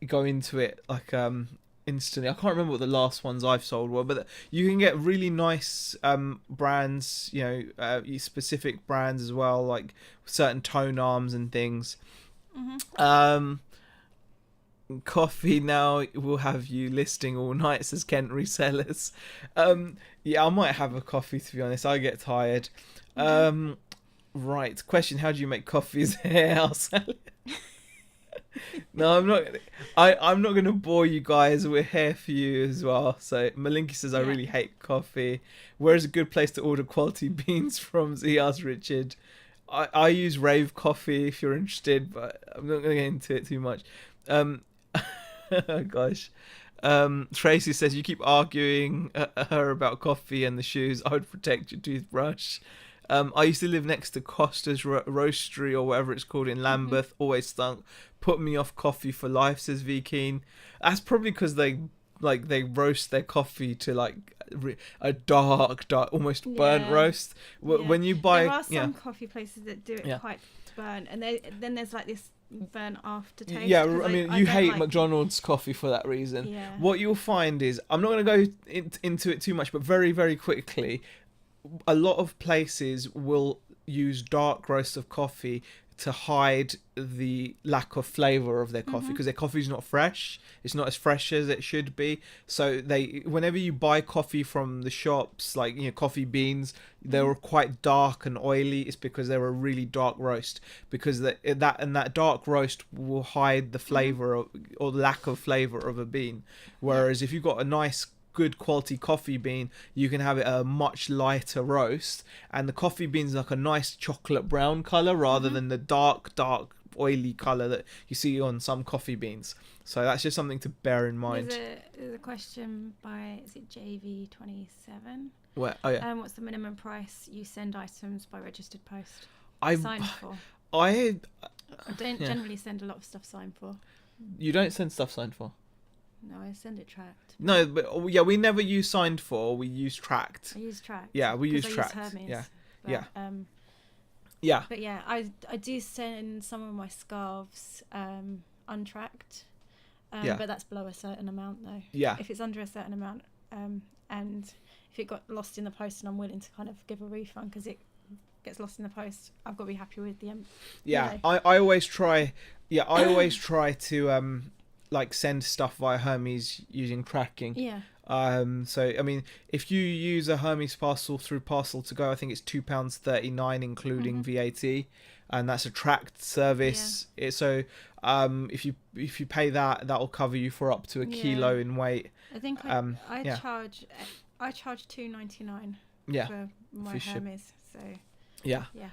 go into it like instantly. I can't remember what the last ones I've sold were, but you can get really nice brands. Specific brands as well, like certain tone arms and things. Coffee now will have you listing all night, says Kent Resellers. I might have a coffee, to be honest. I get tired. Right, question, how do you make coffees here? I'll sell it. No, I'm not. I'm not going to bore you guys. We're here for you as well. So Malinki says, I really hate coffee. Where's a good place to order quality beans from? Z asks Richard. I use Rave Coffee if you're interested, but I'm not going to get into it too much. Oh gosh. Tracy says, you keep arguing her about coffee and the shoes. I would protect your toothbrush. I used to live next to Costa's Roastery or whatever it's called in Lambeth. Always stunk. Put me off coffee for life, says V Keen. That's probably because they roast their coffee to like a dark, almost burnt roast. When you buy, there are some coffee places that do it quite burnt, and then there's like this burnt aftertaste. Yeah, I mean, you hate McDonald's coffee for that reason. Yeah. What you'll find is, I'm not going to go into it too much, but very, very quickly, a lot of places will use dark roast of coffee to hide the lack of flavour of their coffee, because their coffee's not fresh. It's not as fresh as it should be. So whenever you buy coffee from the shops, like coffee beans, they were quite dark and oily. It's because they were a really dark roast, because that dark roast will hide the flavour or lack of flavour of a bean. Whereas if you've got a nice good quality coffee bean, you can have it a much lighter roast, and the coffee bean's like a nice chocolate brown color rather than the dark oily color that you see on some coffee beans. So that's just something to bear in mind. There's a question by, is it JV27? Where? Oh yeah. What's the minimum price you send items by registered post? I don't generally send a lot of stuff signed for. You don't send stuff signed for? No, I send it tracked. No, but we never use signed for. We use tracked. I use tracked. Yeah, we use tracked. Hermes, yeah. But yeah, I do send some of my scarves untracked. But that's below a certain amount though. Yeah. If it's under a certain amount, and if it got lost in the post and I'm willing to kind of give a refund because it gets lost in the post, I've got to be happy with the I always try. Yeah, I always try to like send stuff via Hermes using tracking. Yeah. So I mean, if you use a Hermes parcel through Parcel to Go, I think it's £2.39 including VAT, and that's a tracked service. Yeah. So if you pay that, will cover you for up to a kilo in weight. I think I charge £2.99. Yeah. For my Hermes. So. Yeah. Yeah.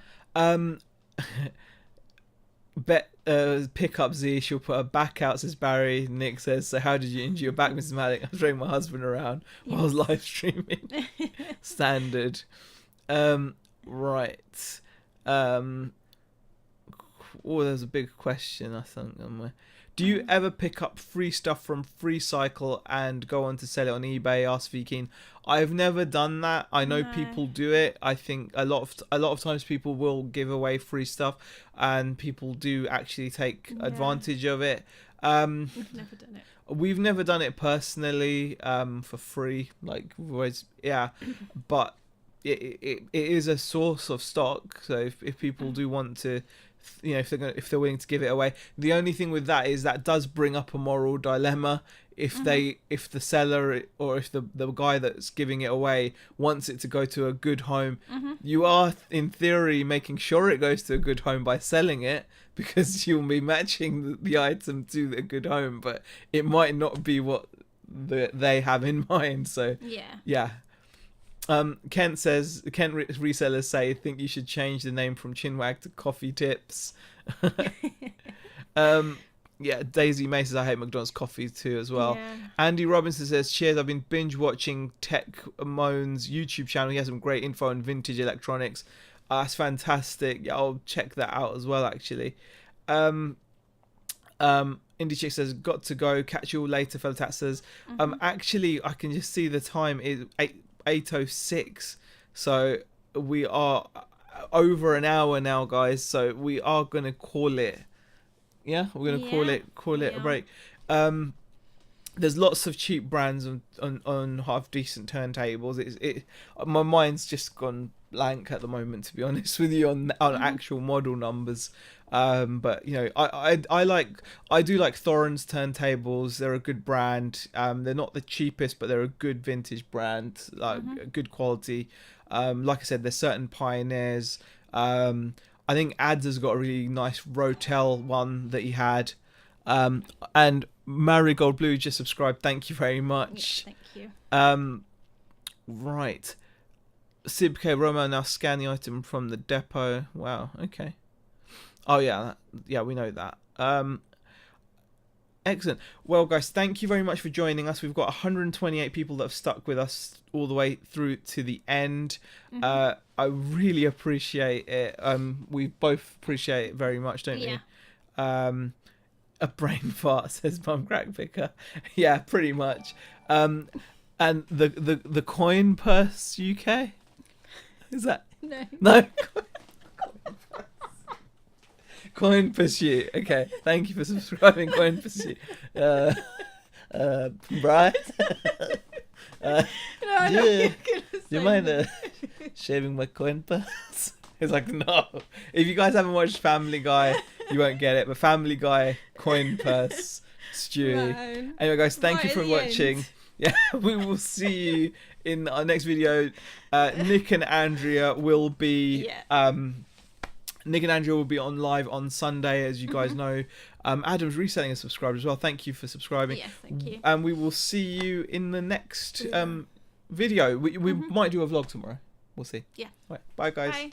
Pick up Z, she'll put her back out, says Barry. Nick says, so how did you injure your back, Mrs. Malik? I was throwing my husband around while I was live streaming. Standard. Right. Oh, there's a big question, I think. Do you ever pick up free stuff from Free Cycle and go on to sell it on eBay? Ask Vikeen. I've never done that. I know people do it. I think a lot of times people will give away free stuff, and people do actually take advantage of it. We've never done it. We've never done it personally for free. Like, always, but it is a source of stock. So if people do want to, if they're willing to give it away, the only thing with that is that does bring up a moral dilemma. If the seller or if the guy that's giving it away wants it to go to a good home, you are in theory making sure it goes to a good home by selling it, because you'll be matching the item to a good home, but it might not be what they have in mind. So yeah. Kent resellers say think you should change the name from Chinwag to Coffee Tips. Daisy May says I hate McDonald's coffee too as well. Andy Robinson says cheers, I've been binge watching Tech Moan's YouTube channel. He has some great info on vintage electronics. That's fantastic. I'll check that out as well, actually. Indie Chick says got to go, catch you all later, fellow taxers. Actually I can just see the time is 8:06, so we are over an hour now, guys, so we are gonna call it. We're gonna call it a break. There's lots of cheap brands on half decent turntables. My mind's just gone blank at the moment, to be honest with you, on actual model numbers. But I do like Thorin's turntables. They're a good brand. They're not the cheapest, but they're a good vintage brand, like good quality. Like I said, there's certain pioneers. I think Ads has got a really nice Rotel one that he had. And Marigold Blue just subscribed. Thank you very much. Thank you. Right. Sibk Roma now scan the item from the depot. Wow. Okay. Oh yeah, we know that. Excellent. Well, guys, thank you very much for joining us. We've got 128 people that have stuck with us all the way through to the end. I really appreciate it. We both appreciate it very much, don't we? A brain fart, says Bum Crack Picker. Yeah, pretty much. And the coin purse UK? Is that? No. Coin Pursuit. Okay, thank you for subscribing, Coin Pursuit. Right? Do you mind shaving my coin purse? It's like, no. If you guys haven't watched Family Guy, you won't get it. But Family Guy, coin purse, Stewie. No. Anyway, guys, thank you for watching. Yeah, we will see you in our next video. Nick and Andrea will be... Nick and Andrea will be on live on Sunday, as you guys know. Adam's Reselling has subscribed as well. Thank you for subscribing. Yes, thank you. And we will see you in the next video. We might do a vlog tomorrow. We'll see. Yeah. Right. Bye, guys. Bye.